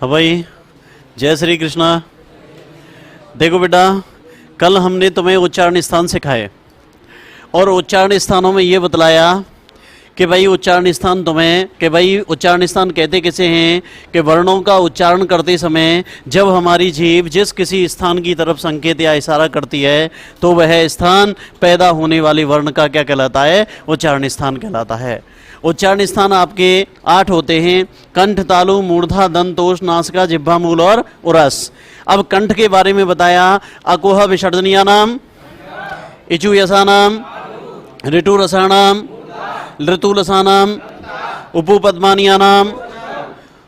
हाँ भाई, जय श्री कृष्णा। देखो बेटा, कल हमने तुम्हें उच्चारण स्थान सिखाए और उच्चारण स्थानों में ये बतलाया कि भाई उच्चारण स्थान कहते किसे हैं कि वर्णों का उच्चारण करते समय जब हमारी जीभ जिस किसी स्थान की तरफ संकेत या इशारा करती है तो वह स्थान पैदा होने वाले वर्ण का क्या कहलाता है? उच्चारण स्थान कहलाता है। उच्चारण स्थान आपके 8 होते हैं: कंठ, तालु, मूर्धा, दंत, ओष्ठ, नासिका, जिह्वा, मूल और उरस। अब कंठ के बारे में बताया, अकुह विसर्जनीया नाम, इचु यसानाम, ऋतु रसाणाम, ऋतु लसानाम, उपु पद्मानियानाम,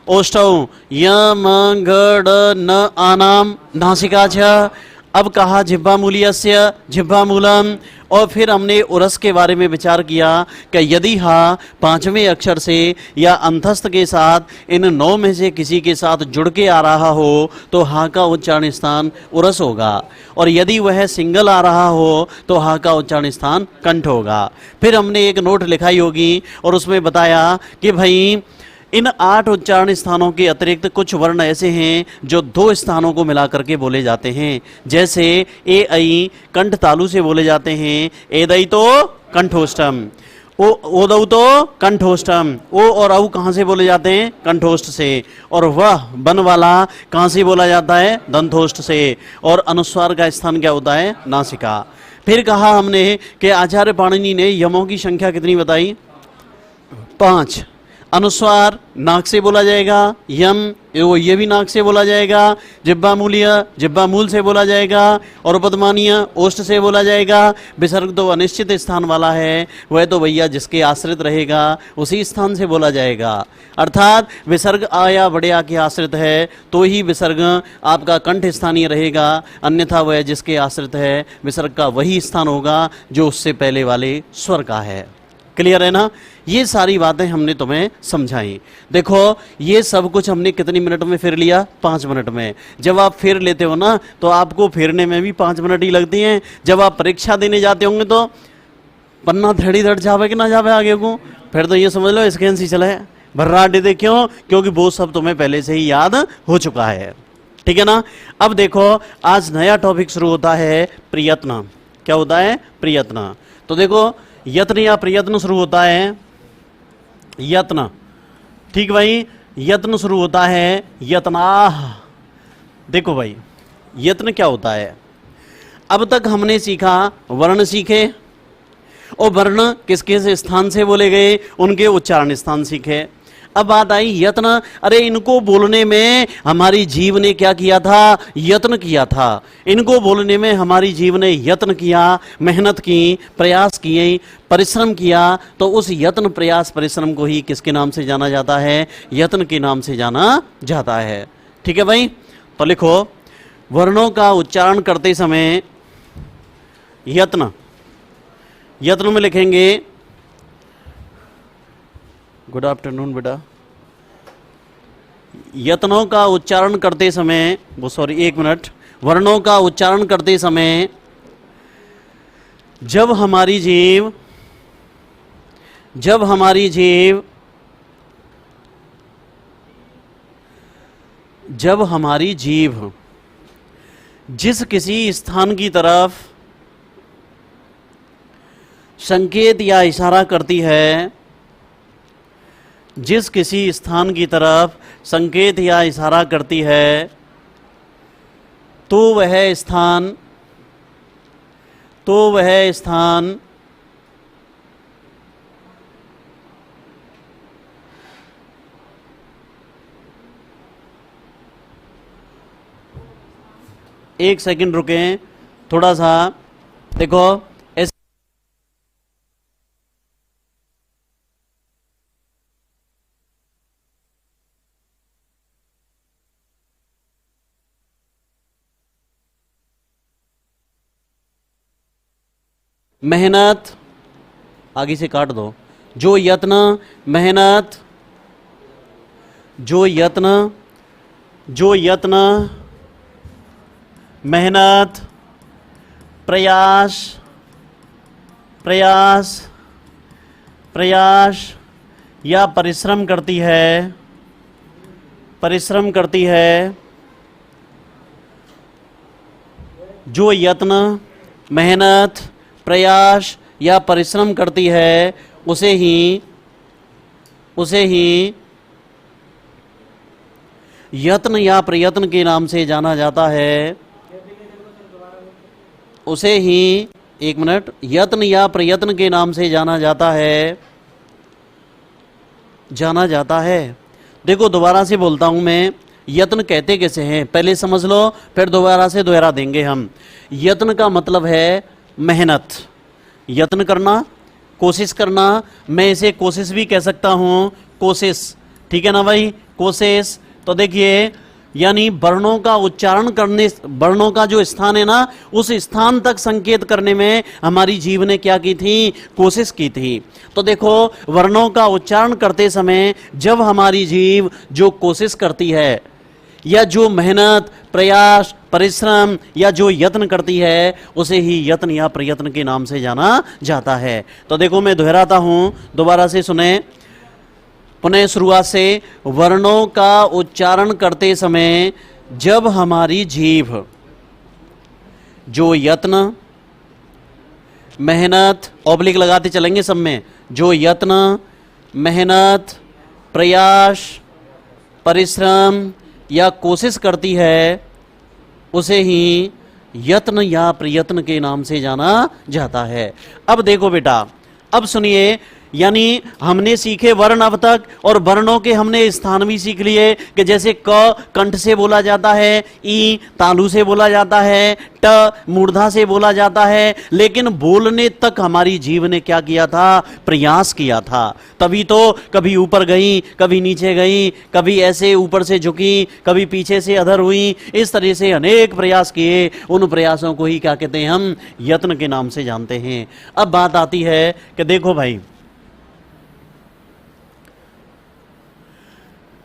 ओष्ठौ यम गड न आनाम, नासिका च। अब कहा जिह्वा मूलीयस्य, जिह्वा मूलम। और फिर हमने उरस के बारे में विचार किया कि यदि हा 5वें अक्षर से या अंतस्थ के साथ इन 9 में से किसी के साथ जुड़ के आ रहा हो तो हा का उच्चारण स्थान उरस होगा, और यदि वह सिंगल आ रहा हो तो हा का उच्चारण स्थान कंठ होगा। फिर हमने एक नोट लिखाई होगी और उसमें बताया कि भाई इन 8 उच्चारण स्थानों के अतिरिक्त कुछ वर्ण ऐसे हैं जो 2 स्थानों को मिलाकर के बोले जाते हैं। जैसे ए ऐ कंठ तालु से बोले जाते हैं, एदई तो कंठोष्टम, ओदऊ तो कंठोष्टम। ओ और औ कहाँ से बोले जाते हैं? कंठोष्ठ से। और वह बन वाला कहाँ से बोला जाता है? दंतोष्ठ से। और अनुस्वार का स्थान क्या होता है? नासिका। फिर कहा हमने कि आचार्य पाणिनि ने यमों की संख्या कितनी बताई? 5। अनुस्वार नाक से बोला जाएगा, यम ये भी नाक से बोला जाएगा, जिह्वा मूलीय जिह्वा मूल से बोला जाएगा, और पद्मानीय ओष्ठ से बोला जाएगा। विसर्ग तो अनिश्चित स्थान वाला है, वह तो भैया जिसके आश्रित रहेगा उसी स्थान से बोला जाएगा। अर्थात विसर्ग आ या बड़े आ के आश्रित है तो ही विसर्ग आपका कंठ स्थानीय रहेगा, अन्यथा वह जिसके आश्रित है विसर्ग का वही स्थान होगा जो उससे पहले वाले स्वर का है। क्लियर है ना? ये सारी बातें हमने तुम्हें समझाई। देखो, ये सब कुछ हमने कितनी मिनट में फिर लिया? 5 मिनट में। जब आप फिर लेते हो ना तो आपको फिरने में भी 5 मिनट ही लगती हैं। जब आप परीक्षा देने जाते होंगे तो पन्ना धड़ी धड़ जावे कि ना जावे आगे को, फिर तो ये समझ लो स्कैन सी चला है भर्रा दे। क्यों? क्योंकि वो सब तुम्हें पहले से ही याद हो चुका है। ठीक है ना? अब देखो, आज नया टॉपिक शुरू होता है, प्रयत्न। क्या होता है? प्रयत्न। तो देखो, यत्न या प्रयत्न शुरू होता है। यत्न, ठीक भाई, यत्न शुरू होता है यत्नाह। देखो भाई, यत्न क्या होता है? अब तक हमने सीखा, वर्ण सीखे, और वर्ण किस किस स्थान से बोले गए, उनके उच्चारण स्थान सीखे। अब बात आई यत्न। अरे इनको बोलने में हमारी जीव ने क्या किया था? यत्न किया था। इनको बोलने में हमारी जीव ने यत्न किया, मेहनत की, प्रयास किए, परिश्रम किया। तो उस यत्न, प्रयास, परिश्रम को ही किसके नाम से जाना जाता है? यत्न के नाम से जाना जाता है। ठीक है भाई? तो लिखो, वर्णों का उच्चारण करते समय यत्न, यत्न में लिखेंगे, गुड आफ्टरनून बेटा। यत्नों का उच्चारण करते समय, एक मिनट, वर्णों का उच्चारण करते समय जब हमारी जीव जिस किसी स्थान की तरफ संकेत या इशारा करती है, जिस किसी स्थान की तरफ संकेत या इशारा करती है तो वह स्थान एक सेकंड रुकें थोड़ा सा। देखो, मेहनत, आगे से काट दो, जो यत्न, मेहनत, जो यत्न, मेहनत, प्रयास, या परिश्रम करती है, परिश्रम करती है, जो यत्न, मेहनत, प्रयास या परिश्रम करती है, उसे ही यत्न या प्रयत्न के नाम से जाना जाता है। उसे ही, एक मिनट, यत्न या प्रयत्न के नाम से जाना जाता है। देखो दोबारा से बोलता हूं मैं, यत्न कहते कैसे हैं पहले समझ लो, फिर दोबारा से दोहरा देंगे हम। यत्न का मतलब है मेहनत, यत्न करना, कोशिश करना। मैं इसे कोशिश भी कह सकता हूं, कोशिश, ठीक है ना भाई, कोशिश। तो देखिए, यानी वर्णों का उच्चारण करने, वर्णों का जो स्थान है ना, उस स्थान तक संकेत करने में हमारी जीभ ने क्या की थी, कोशिश की थी। तो देखो, वर्णों का उच्चारण करते समय जब हमारी जीभ जो कोशिश करती है, या जो मेहनत, प्रयास, परिश्रम या जो यत्न करती है, उसे ही यत्न या प्रयत्न के नाम से जाना जाता है। तो देखो मैं दोहराता हूं, दोबारा से सुने, पुनः शुरुआत से। वर्णों का उच्चारण करते समय जब हमारी जीभ जो यत्न, मेहनत, ऑब्लिक लगाते चलेंगे सब में, जो यत्न, मेहनत, प्रयास, परिश्रम या कोशिश करती है, उसे ही यत्न या प्रयत्न के नाम से जाना जाता है। अब देखो बेटा, अब सुनिए, यानी हमने सीखे वर्ण अब तक, और वर्णों के हमने स्थान भी सीख लिए कि जैसे क कंठ से बोला जाता है, ई तालु से बोला जाता है, ट मूर्धा से बोला जाता है, लेकिन बोलने तक हमारी जीभ ने क्या किया था, प्रयास किया था। तभी तो कभी ऊपर गई, कभी नीचे गई, कभी ऐसे ऊपर से झुकी, कभी पीछे से अधर हुई, इस तरह से अनेक प्रयास किए। उन प्रयासों को ही क्या कहते हैं, हम यत्न के नाम से जानते हैं। अब बात आती है कि देखो भाई,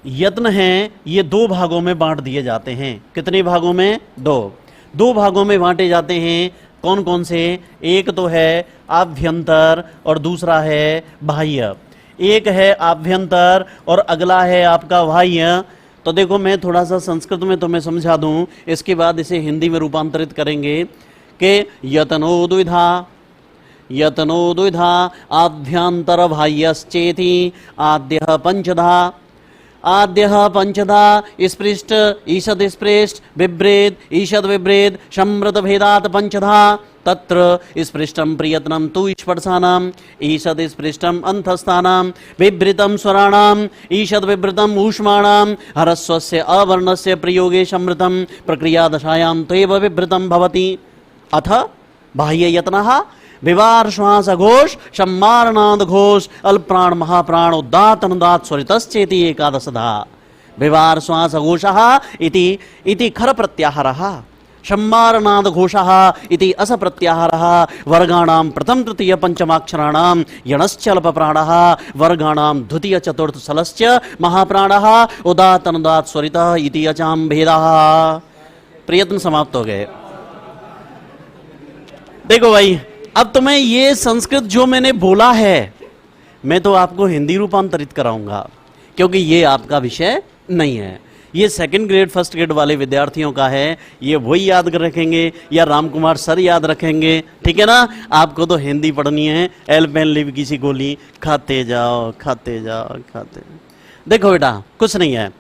यत्न हैं, ये दो भागों में बांट दिए जाते हैं। कितने भागों में, दो भागों में बांटे जाते हैं। कौन कौन से, एक तो है आभ्यंतर और दूसरा है बाह्य। एक है आभ्यंतर और अगला है आपका बाह्य। तो देखो मैं थोड़ा सा संस्कृत में तुम्हें समझा दूं, इसके बाद इसे हिंदी में रूपांतरित करेंगे कि यतनो द्विधा आभ्यंतर बाह्यश्चेति आद्यः पंचधा। आद्यः पंचधा स्पृष्ट ईषद स्पृष्ट विभ्रेद ईषद विभ्रेद सम्मृत भेदात् पंचधा। तत्र स्पृष्टं प्रयत्नं तु स्पर्शानाम् ईषद स्पृष्टं अंतस्थानाम् विभृतं स्वराणाम् ईषद विभृतं ऊष्माणाम् ह्रस्वस्य अवर्णस्य प्रयोगे सम्मृतं प्रक्रिया दशायां तैव विभृतं भवति। अथ बाह्य यत्नः विवार श्वास घोष सम्मारणाद घोष अल्प्राण महाप्राण उदात अनुदात स्वरितश्चेति एकादशधा। विवार श्वास घोषः इति खर प्रत्याहारः, सम्मारणाद घोषः इति अस प्रत्याहारः। वर्गाणां प्रथम तृतीय पंचमाक्षराणां यणश्चल्प प्राणः, वर्गाणां द्वितीय चतुर्थ सलश्च महाप्राणः उदात अनुदात स्वरितः इति अचां भेदः। प्रयत्न समाप्त हो गए। देखो भाई, अब तुम्हें ये संस्कृत जो मैंने बोला है, मैं तो आपको हिंदी रूपांतरित कराऊंगा, क्योंकि ये आपका विषय नहीं है। ये सेकंड ग्रेड फर्स्ट ग्रेड वाले विद्यार्थियों का है। ये वही याद रखेंगे या राम कुमार सर याद रखेंगे, ठीक है ना। आपको तो हिंदी पढ़नी है। एल पेन लिव किसी गोली, खाते जाओ खाते जाओ खाते। देखो बेटा, कुछ नहीं है।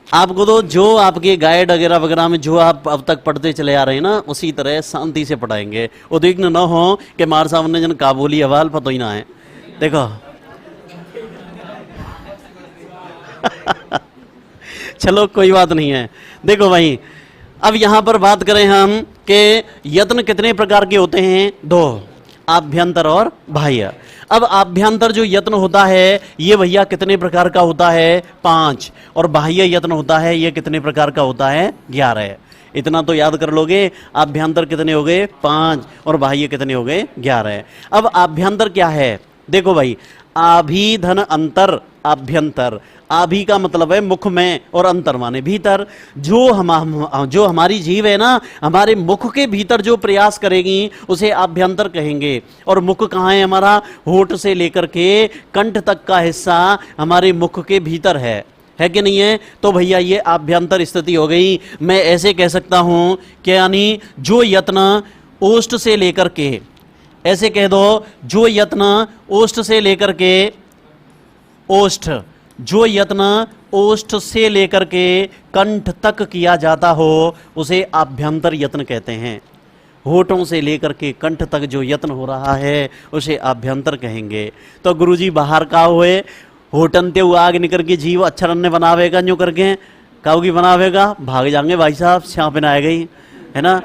आपको तो जो आपके गाइड वगैरह वगैरह में जो आप अब तक पढ़ते चले आ रहे हैं ना, उसी तरह शांति से पढ़ाएंगे। उद्विग्न न हो कि मार साहब ने जन काबुली हवाल पता ही ना है। देखो चलो कोई बात नहीं है। देखो भाई, अब यहां पर बात करें हम कि यत्न कितने प्रकार के होते हैं, दो, आभ्यंतर और बाह्य। अब आभ्यंतर जो यत्न होता है ये भैया कितने प्रकार का होता है, 5। और बाह्य यत्न होता है ये कितने प्रकार का होता है, 11। इतना तो याद कर लोगे। आभ्यंतर कितने हो गए, 5, और बाह्य कितने हो गए, 11। अब आभ्यंतर क्या है, देखो भाई, आभि धन अंतर आभ्यंतर। आभि का मतलब है मुख में, और अंतर माने भीतर। जो हमारी जीव है ना, हमारे मुख के भीतर जो प्रयास करेगी उसे आभ्यंतर कहेंगे। और मुख कहाँ है हमारा, होठ से लेकर के कंठ तक का हिस्सा हमारे मुख के भीतर है। है कि नहीं है? तो भैया ये आभ्यंतर स्थिति हो गई। मैं ऐसे कह सकता हूं कि यानी जो यत्न ओष्ठ से लेकर के, ऐसे कह दो, जो यत्न ओष्ठ से लेकर के ओष्ठ, जो यत्न ओष्ठ से लेकर के कंठ तक किया जाता हो उसे आभ्यंतर यत्न कहते हैं। होठों से लेकर के कंठ तक जो यत्न हो रहा है उसे आभ्यंतर कहेंगे। तो गुरुजी बाहर का हुए होटन ते आग निकल के जीव अक्षर ने बनावेगा, जो करके काऊ की बनावेगा, भाग जाएंगे भाई साहब, छाप में आए गई है ना,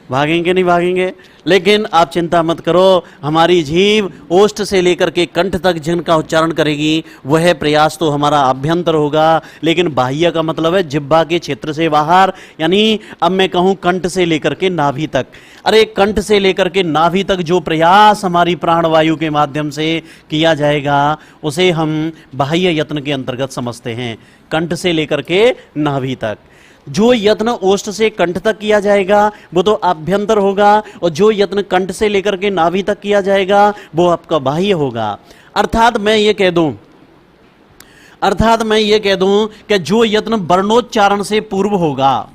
भागेंगे नहीं भागेंगे। लेकिन आप चिंता मत करो, हमारी जीभ ओष्ठ से लेकर के कंठ तक जिनका उच्चारण करेगी वह प्रयास तो हमारा आभ्यंतर होगा। लेकिन बाह्य का मतलब है जिह्वा के क्षेत्र से बाहर, यानी अब मैं कहूं कंठ से लेकर के नाभि तक। अरे कंठ से लेकर के नाभि तक जो प्रयास हमारी प्राणवायु के माध्यम से किया जाएगा उसे हम बाह्य यत्न के अंतर्गत समझते हैं। कंठ से लेकर के नाभि तक जो यत्न ओष्ठ से कंठ तक किया जाएगा वो तो आभ्यंतर होगा, और जो यत्न कंठ से लेकर के नाभि तक किया जाएगा वो आपका बाह्य होगा। अर्थात मैं ये कह दूं कि जो यत्न वर्णोच्चारण से पूर्व होगा,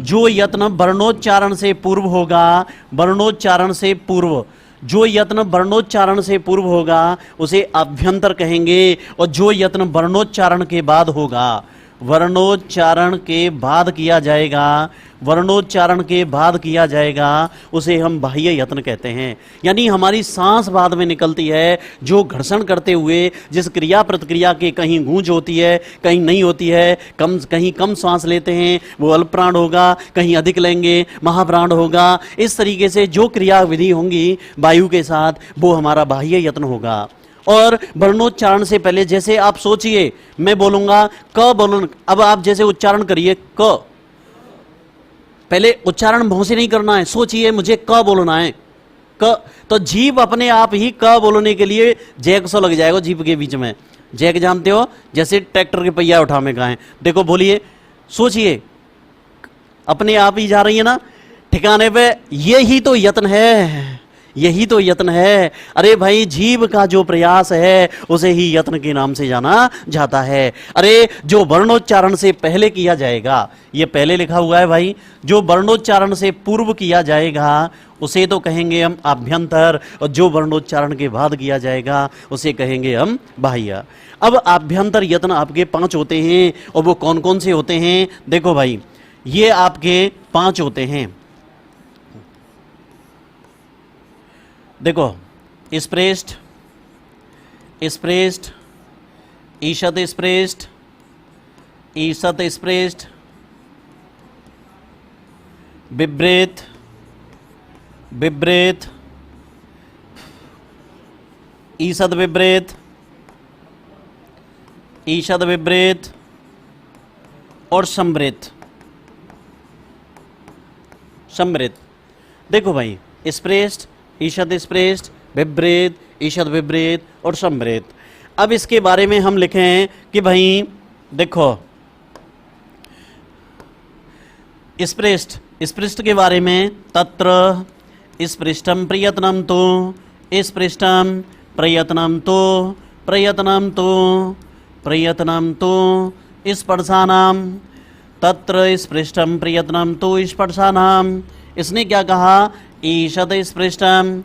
जो यत्न वर्णोच्चारण से पूर्व होगा, वर्णोच्चारण से पूर्व, जो यत्न वर्णोच्चारण से पूर्व होगा उसे आभ्यंतर कहेंगे। और जो यत्न वर्णोच्चारण के बाद होगा, वर्णोच्चारण के बाद किया जाएगा, वर्णोच्चारण के बाद किया जाएगा उसे हम बाह्य यत्न कहते हैं। यानी हमारी सांस बाद में निकलती है, जो घर्षण करते हुए जिस क्रिया प्रतिक्रिया के कहीं गूंज होती है कहीं नहीं होती है, कहीं कम सांस लेते हैं वो अल्प प्राण होगा, कहीं अधिक लेंगे महाप्राण होगा। इस तरीके से जो क्रिया विधि होंगी वायु के साथ वो हमारा बाह्य यत्न होगा। और वर्णोच्चारण से पहले जैसे आप सोचिए, मैं बोलूंगा क बोलो, अब आप जैसे उच्चारण करिए क, पहले उच्चारण मुंह से नहीं करना है, सोचिए मुझे क बोलना है क, तो जीभ अपने आप ही क बोलने के लिए जैक सो लग जाएगा जीभ के बीच में। जैक जानते हो, जैसे ट्रैक्टर के पहिया उठाने का है, देखो बोलिए, सोचिए अपने आप ही जा रही है ना ठिकाने पे। यही तो यत्न है, यही तो यत्न है। अरे भाई जीभ का जो प्रयास है उसे ही यत्न के नाम से जाना जाता है। अरे जो वर्णोच्चारण से पहले किया जाएगा, ये पहले लिखा हुआ है भाई, जो वर्णोच्चारण से पूर्व किया जाएगा उसे तो कहेंगे हम आभ्यंतर, और जो वर्णोच्चारण के बाद किया जाएगा उसे कहेंगे हम बाह्य। अब आभ्यंतर यत्न आपके 5 होते हैं, और वो कौन कौन से होते हैं? देखो भाई, ये आपके 5 होते हैं। देखो, स्प्रेष्ट, स्प्रेष्ट, ईशत स्प्रेष्ट, ईशत स्प्रेष्ट, बिभ्रेत, बिभ्रेत, ईशत बिभ्रेत, ईशत बिभ्रेत और सम्भ्रेत, सम्भ्रेत। देखो भाई, स्प्रेष्ट, ईशद स्प्रेष्ट, बिभ्रेत, ईशद विभ्रेत और सम्भ्रेत। अब इसके बारे में हम लिखें कि भाई देखो, स्प्रेष्ट, स्पृष्ट के बारे में तत्र स्पृष्टम प्रयत्नम तो, स्पृष्टम प्रयत्नम तो, प्रयत्नम तो, प्रयत्नम तो स्पर्शानाम, तत्र स्पृष्टम प्रयत्नम तो स्पर्शानाम। इसने क्या कहा? ईशद स्पृष्टम,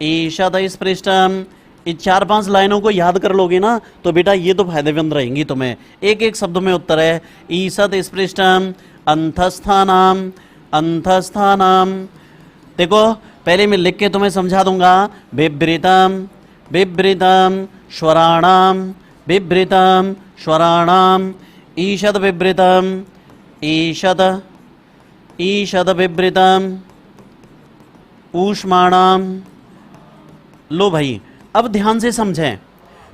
ईशद स्पृष्टम। इन 4-5 लाइनों को याद कर लोगे ना तो बेटा ये तो फायदेमंद रहेंगी तुम्हें। एक एक शब्द में उत्तर है। ईशद स्पृष्टम अंतस्थानाम, अंतस्थानाम। देखो पहले मैं लिख के तुम्हें समझा दूंगा। बिभ्रितम, बिभ्रितम स्वराणाम, बिभ्रितम स्वराणाम। ईशद बिभ्रितम, ईशद, ईशद बिभ्रितम ऊष्माणाम। लो भाई अब ध्यान से समझें,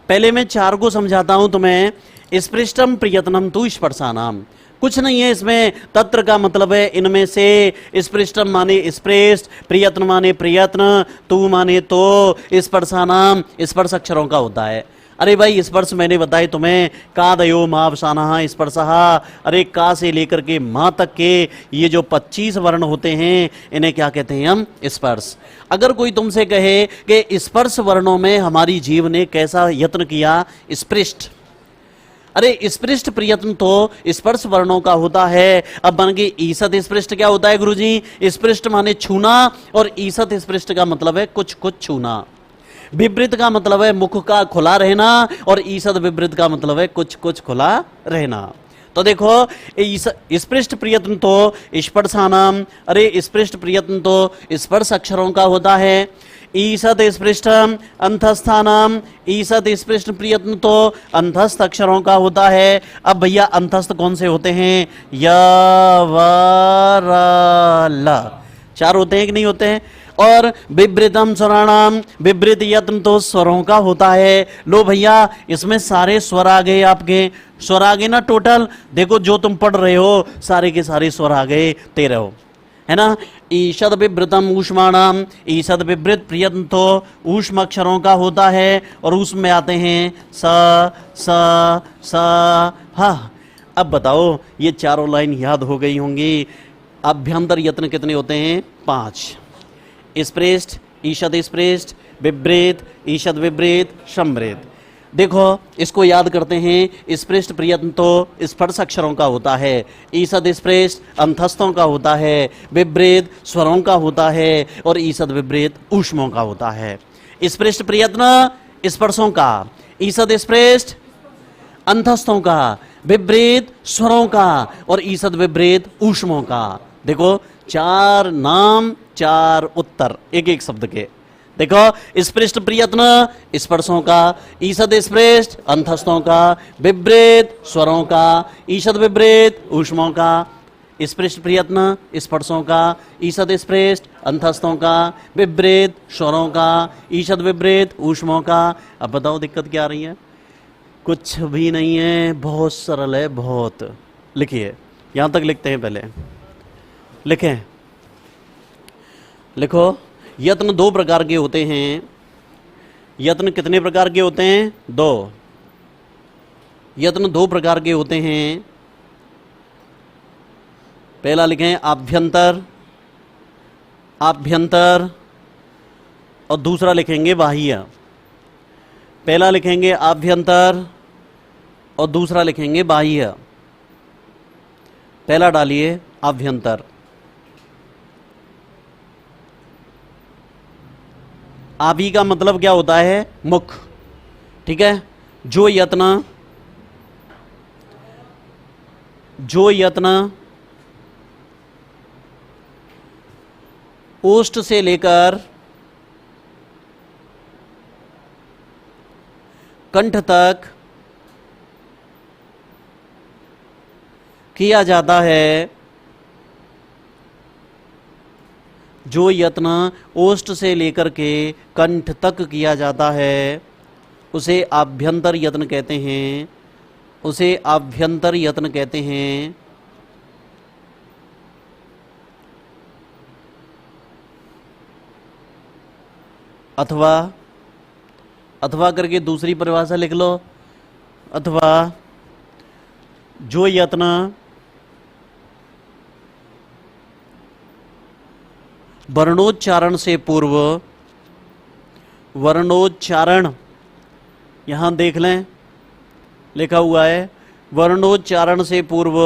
पहले मैं 4 को समझाता हूं तुम्हें। स्पृष्टम प्रयत्नम तु स्पर्शानाम, कुछ नहीं है इसमें। तत्र का मतलब है इनमें से। स्पृष्टम माने स्पृष्ट, प्रयत्न माने प्रयत्न, तू माने तो, स्पर्शानाम स्पर्श अक्षरों का होता है। अरे भाई स्पर्श मैंने बताए तुम्हें, कादयो मावसाना स्पर्शहा। अरे का से लेकर के मां तक के ये जो 25 वर्ण होते हैं इन्हें क्या कहते हैं हम? स्पर्श। अगर कोई तुमसे कहे कि स्पर्श वर्णों में हमारी जीव ने कैसा यत्न किया, स्पृष्ट, अरे स्पृष्ट प्रयत्न तो स्पर्श वर्णों का होता है। अब बन गई ईसत स्पृष्ट। क्या होता है गुरुजी? स्पृष्ट माने छूना, और ईसत स्पृष्ट का मतलब है कुछ कुछ छूना। विवृत का मतलब है मुख का खुला रहना, और ईसद विवृत का मतलब है कुछ कुछ खुला रहना। तो देखो स्पृष्ट प्रयत्न तो स्पर्शानाम, अरे स्पृष्ट प्रयत्न तो स्पर्श अक्षरों का होता है। ईसद स्पृष्ट अंतस्थानाम, ईसद स्पृष्ट प्रयत्न तो अंतस्थ अक्षरों का होता है। अब भैया अंतस्थ कौन से होते हैं? य व र ल, चार होते हैं कि नहीं होते हैं? और विवृतम स्वराणाम, विवृत यत्न तो स्वरों का होता है। लो भैया इसमें सारे स्वर आ गए, आपके स्वर आ गए ना टोटल। देखो जो तुम पढ़ रहे हो सारे के सारे स्वर आ गए, 13 हो, है ना। ईषद विवृतम ऊष्माणाम, ईषद विवृत प्रयत्न तो ऊष्म अक्षरों का होता है, और उसमें आते हैं स स हा। अब बताओ ये चारों लाइन याद हो गई होंगी। अभ्यंतर यत्न कितने होते हैं? 5। स्पृष्ट, ईषद स्पृष्ट, विवृत, ईषद विवृत, समृत। देखो इसको याद करते हैं। स्पृष्ट प्रयत्न तो स्पर्श अक्षरों का होता है, ईषद स्पृष्ट अंतस्थों का होता है, विवृत स्वरों का होता है, और ईषद विवृत ऊष्मों का होता है। स्पृष्ट प्रयत्न स्पर्शों का, ईषद स्पृष्ट अंतस्थों का, विवृत स्वरों का, और ईषद विवृत ऊष्मों का। देखो 4 नाम 4 उत्तर एक एक शब्द के। देखो स्पृष्ट प्रयत्न स्पर्शों का, ईषद स्पृष्ट अंतस्थों का, विवृत स्वरों का, ईषद विवृत ऊष्मों का। स्पृष्ट प्रयत्न स्पर्शों का, ईषद स्पृष्ट अंतस्थों का, विवृत स्वरों का, ईषद विवृत ऊष्मों का। अब बताओ दिक्कत क्या आ रही है? कुछ भी नहीं है, बहुत सरल है, बहुत। लिखिए, यहां तक लिखते हैं, पहले लिखें। लिखो यत्न 2 प्रकार के होते हैं। यत्न कितने प्रकार के होते हैं? 2। यत्न 2 प्रकार के होते हैं। पहला लिखें आभ्यंतर, आभ्यंतर, और दूसरा लिखेंगे बाह्य। पहला लिखेंगे आभ्यंतर और दूसरा लिखेंगे बाह्य। पहला डालिए आभ्यंतर। आभि का मतलब क्या होता है? मुख। ठीक है। जो यत्न ओष्ठ से लेकर कंठ तक किया जाता है, जो यत्न ओष्ठ से लेकर के कंठ तक किया जाता है उसे आभ्यंतर यत्न कहते हैं, उसे आभ्यंतर यत्न कहते हैं। अथवा अथवा करके दूसरी परिभाषा लिख लो। अथवा जो यत्न वर्णोच्चारण से पूर्व, वर्णोच्चारण यहां देख लें लिखा हुआ है, वर्णोच्चारण से पूर्व,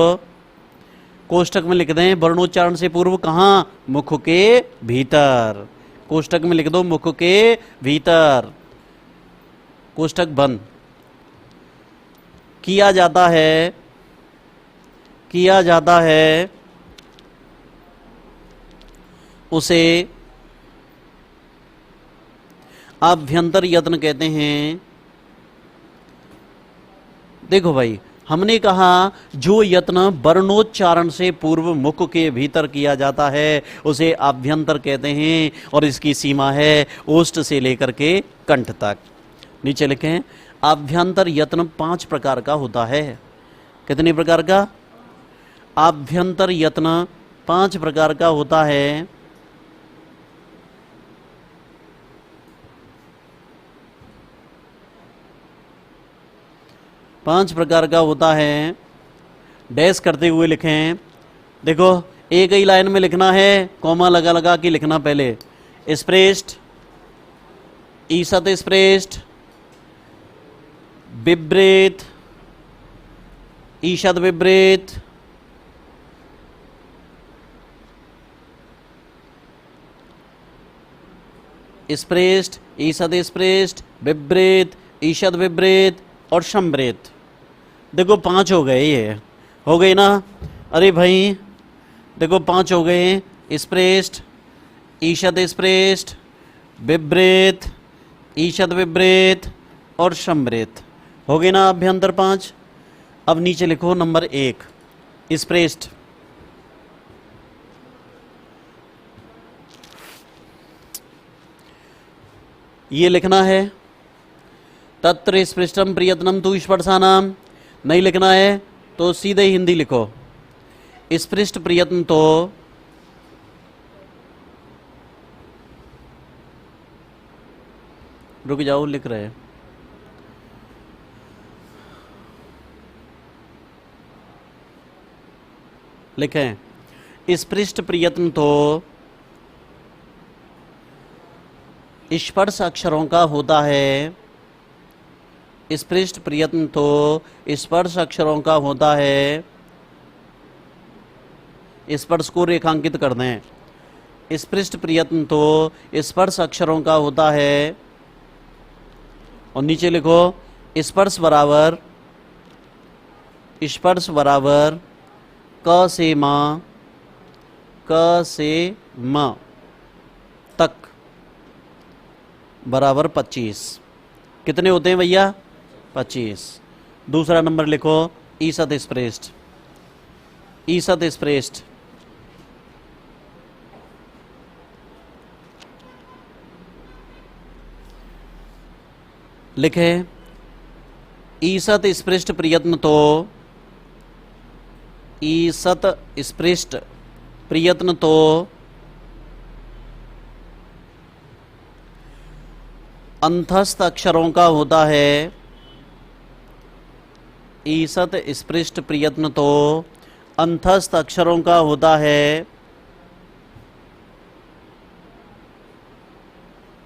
कोष्टक में लिख दें वर्णोच्चारण से पूर्व। कहां? मुख के भीतर। कोष्टक में लिख दो मुख के भीतर, कोष्टक बंद। किया जाता है, किया जाता है उसे आभ्यंतर यत्न कहते हैं। देखो भाई, हमने कहा जो यत्न वर्णोच्चारण से पूर्व मुख के भीतर किया जाता है उसे आभ्यंतर कहते हैं, और इसकी सीमा है ओष्ठ से लेकर के कंठ तक। नीचे लिखें आभ्यंतर यत्न 5 प्रकार का होता है। कितने प्रकार का? आभ्यंतर यत्न 5 प्रकार का होता है। पांच प्रकार का होता है। डैश करते हुए लिखें। देखो एक ही लाइन में लिखना है, कॉमा लगा लगा के लिखना। पहले स्पृष्ट, ईषत स्पृष्ट, विवृत, ईषद विपरीत, स्पृष्ट, ईषद स्पृष्ट, विपरीत, ईषद विपरीत और संवृत। देखो 5 हो गए, ये हो गई ना। अरे भाई देखो 5 हो गए, स्पृष्ट, ईषद स्पृष्ट, विपरीत, ईषद विपरीत और संवृत। हो गई ना अभ्यंतर 5। अब नीचे लिखो नंबर 1 स्पृष्ट। ये लिखना है तत्र स्पृष्टम प्रियतनम तु स्पर्शानाम। नहीं लिखना है तो सीधे हिंदी लिखो, स्पृष्ट प्रियत्न तो रुक जाओ, लिख रहे हैं। लिखें स्पृष्ट प्रियत्न तो स्पर्श अक्षरों का होता है। स्पृष्ट प्रयत्न तो स्पर्श अक्षरों का होता है। स्पर्श को रेखांकित कर दें। स्पृष्ट प्रयत्न तो स्पर्श अक्षरों का होता है। और नीचे लिखो स्पर्श बराबर क से मां, क से म तक बराबर 25। कितने होते हैं भैया? 25। दूसरा नंबर लिखो ईसत स्पृष्ट। ईसत स्पृष्ट लिखे ईसत स्पृष्ट प्रयत्न तो ईसत स्पृष्ट प्रयत्न तो अंतस्थ अक्षरों का होता है। ईसत स्पृष्ट प्रयत्न तो अंतस्थ अक्षरों का होता है।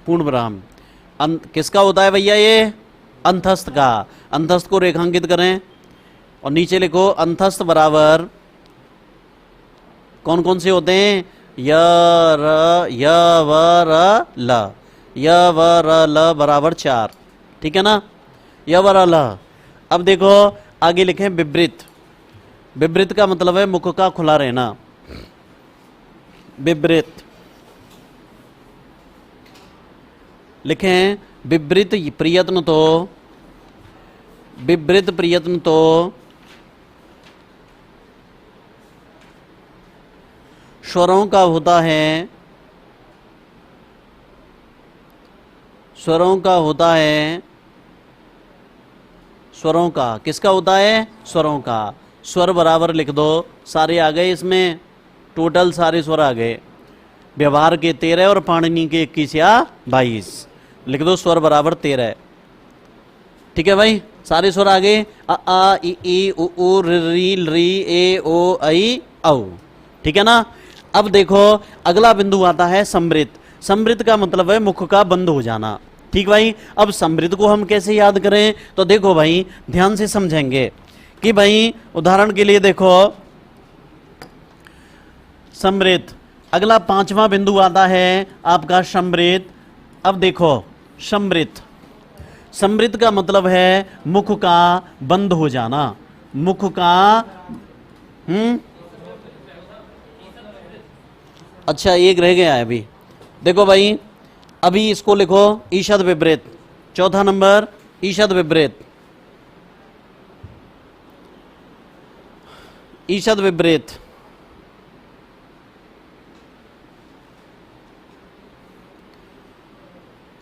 पूर्ण विराम किसका होता है भैया? ये अंतस्थ का। अंतस्थ को रेखांकित करें और नीचे लिखो अंतस्थ बराबर कौन कौन से होते हैं? य र य व र ल। य व र ल बराबर 4। ठीक है ना? य व र ल। अब देखो आगे लिखें विवृत। विवृत का मतलब है मुख का खुला रहना। विवृत लिखें विवृत प्रयत्न तो विवृत प्रयत्न तो स्वरों का होता है। स्वरों का होता है। स्वरों का किसका होता है? स्वरों का। स्वर बराबर लिख दो। सारे आ गए इसमें, टोटल सारे स्वर आ गए। व्यवहार के 13 और पाणिनि के 21 या 22 लिख दो। स्वर बराबर 13। ठीक है भाई, सारे स्वर आ गए। अ आ इ ई उ ऊ री री ए ओ ऐ औ। ठीक है ना? अब देखो अगला बिंदु आता है समृत। समृत का मतलब है मुख का बंद हो जाना। ठीक भाई, अब समृत को हम कैसे याद करें? तो देखो भाई ध्यान से समझेंगे कि भाई उदाहरण के लिए देखो समृत। अगला 5वां बिंदु आता है आपका समृत। अब देखो समृत, समृत का मतलब है मुख का बंद हो जाना। मुख का अच्छा एक रह गया है अभी। देखो भाई अभी इसको लिखो ईषद विपरीत। चौथा नंबर ईषद विपरीत। ईषद विपरीत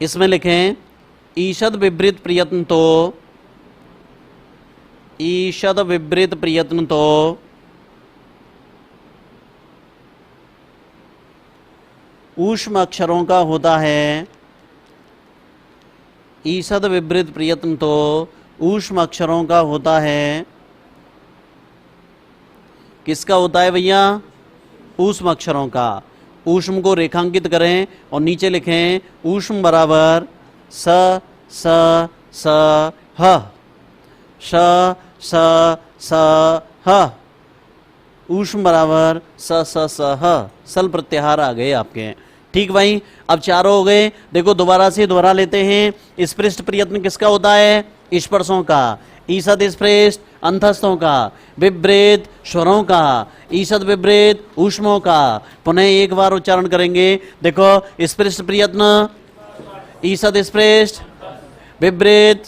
इसमें लिखें ईषद विपरीत प्रयत्न तो ईषद विपरीत प्रयत्न तो ऊष्म अक्षरों का होता है। ईषद विपरीत प्रयत्न तो ऊष्म अक्षरों का होता है। किसका होता है भैया? ऊष्म अक्षरों का। ऊष्म को रेखांकित करें और नीचे लिखें ऊष्म बराबर स स स ह। स स स ह, ऊष्म बराबर स स स ह, सल प्रत्याहार आ गए आपके। ठीक भाई, अब चारों हो गए। देखो दोबारा से दोहरा लेते हैं। स्पृष्ट प्रयत्न किसका होता है? स्पर्शों का। ईषद स्पृष्ट अंतस्थों का। विपरीत स्वरों का। ईषद विपरीत ऊष्मों का। पुनः एक बार उच्चारण करेंगे। देखो स्पृष्ट प्रयत्न, ईषद स्पृष्ट, विपरीत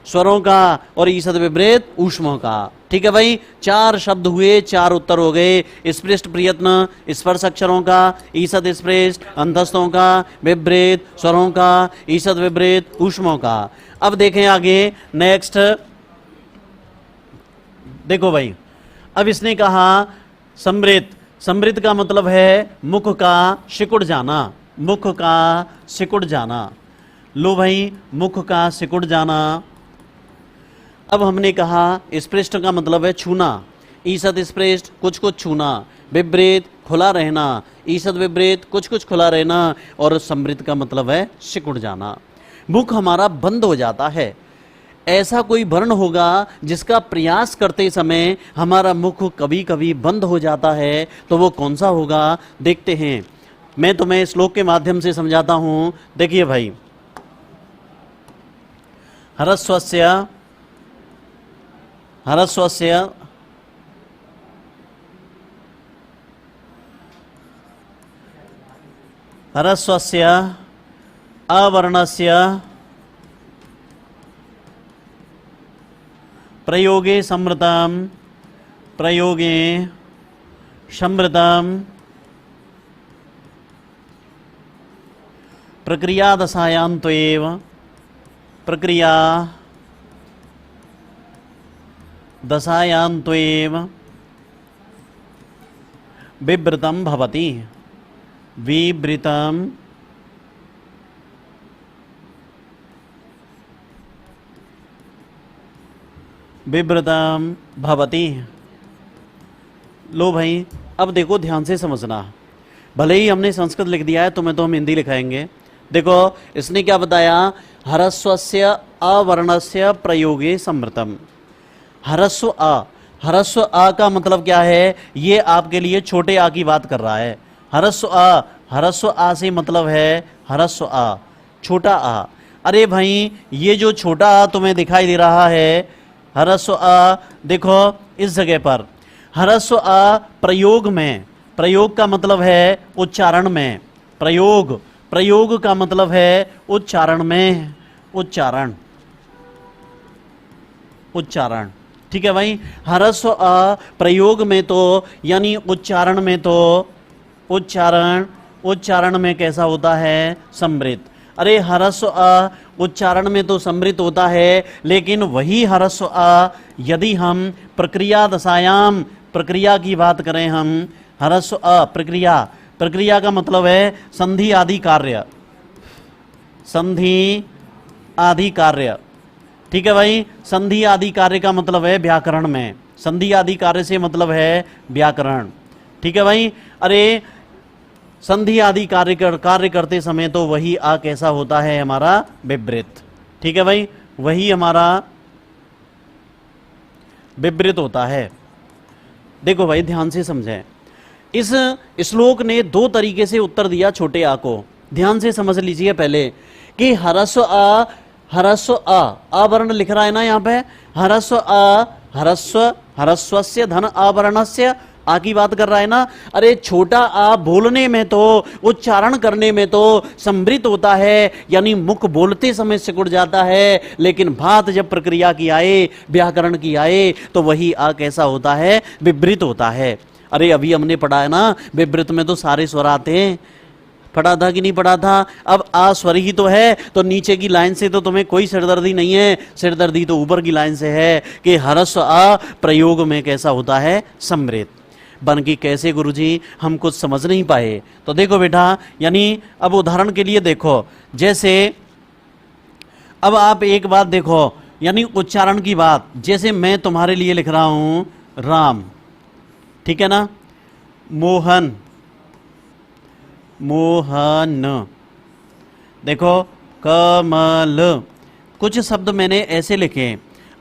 स्वरों का और ईषद विपरीत ऊष्मों का। ठीक है भाई, चार शब्द हुए, चार उत्तर हो गए। स्पृष्ट प्रयत्न स्पर्श अक्षरों का, ईषद स्पृष्ट अंतस्थों का, विपरीत स्वरों का, ईषद विपरीत ऊष्मों का। अब देखें आगे नेक्स्ट। देखो भाई, अब इसने कहा समृत। समृत का मतलब है मुख का सिकुड़ जाना, मुख का सिकुड़ जाना। लो भाई, मुख का सिकुड़ जाना। अब हमने कहा स्पृष्ट का मतलब है छूना। ईषद स्पृष्ट कुछ कुछ छूना, विपरीत खुला रहना, ईषद विपरीत कुछ कुछ खुला रहना, और समृत का मतलब है सिकुड़ जाना। मुख हमारा बंद हो जाता है। ऐसा कोई वर्ण होगा जिसका प्रयास करते समय हमारा मुख कभी कभी बंद हो जाता है, तो वो कौन सा होगा? देखते हैं। मैं तुम्हें श्लोक के माध्यम से समझाता हूं। देखिए भाई, हरस्वस्य हरस्वस्य हरस्वस्य अवर्णस्य प्रयोगे समृतम, प्रयोगे समृतम, प्रक्रिया दशायां त्वेव, प्रक्रिया दशायां त्वेव विवृतं भवति, विवृतं विवृतं भवति। लो भाई, अब देखो ध्यान से समझना। भले ही हमने संस्कृत लिख दिया है, तुम्हें तो हम हिंदी लिखाएंगे। देखो इसने क्या बताया? हरस्वस्य अवर्णस्य प्रयोगे समृतम। हरस्व आ, हरस्व आ का मतलब क्या है? ये आपके लिए छोटे आ की बात कर रहा है। हरस्व आ, हरस्व आ से मतलब है हरस्व आ, छोटा आ। अरे भाई, ये जो छोटा आ तुम्हें दिखाई दे रहा है, हरस्व आ, देखो इस जगह पर हरस्व आ प्रयोग में, प्रयोग का मतलब है उच्चारण में, प्रयोग, प्रयोग का मतलब है उच्चारण में, उच्चारण, उच्चारण। ठीक है भाई, हरस्व अ प्रयोग में तो यानी उच्चारण में तो, उच्चारण, उच्चारण में कैसा होता है? समृत। अरे हरस्व अ उच्चारण में तो समृत होता है, लेकिन वही हरस्व अ यदि हम प्रक्रिया दशायाम, प्रक्रिया की बात करें हम, हरस्व अ प्रक्रिया, प्रक्रिया का मतलब है संधि आदि कार्य, संधि आदि कार्य। ठीक है भाई, संधि आदि कार्य का मतलब है व्याकरण में, संधि आदि कार्य से मतलब है व्याकरण। ठीक है भाई, अरे संधि आदि कार्य करते समय तो वही आ कैसा होता है? हमारा विवृत। ठीक है भाई, वही हमारा विवृत होता है। देखो भाई ध्यान से समझें। इस श्लोक ने दो तरीके से उत्तर दिया छोटे आ को। ध्यान से समझ लीजिए पहले कि हरस्व आ, हरस्व आ वर्ण लिख रहा है ना यहाँ पे, हरस्व आ, हरस्व, हरस्वस्य धन आवरणस्य आ की बात कर रहा है ना। अरे छोटा आ बोलने में तो, उच्चारण करने में तो समृत होता है, यानी मुख बोलते समय सिकुड़ जाता है, लेकिन बात जब प्रक्रिया की आए, व्याकरण की आए, तो वही आ कैसा होता है? विवृत होता है। अरे अभी हमने पढ़ा है ना, विवृत में तो सारे स्वर आते हैं। पढ़ा था कि नहीं पढ़ा था? अब आ स्वर ही तो है, तो नीचे की लाइन से तो तुम्हें कोई सिरदर्दी नहीं है, सिरदर्दी तो ऊपर की लाइन से है कि हरस्व आ प्रयोग में कैसा होता है? समृत। बन की कैसे गुरुजी? हम कुछ समझ नहीं पाए। तो देखो बेटा, यानी अब उदाहरण के लिए देखो, जैसे अब आप एक बात देखो, यानी उच्चारण की बात, जैसे मैं तुम्हारे लिए लिख रहा हूं राम, ठीक है ना, मोहन, मोहन, देखो कमल, कुछ शब्द मैंने ऐसे लिखे।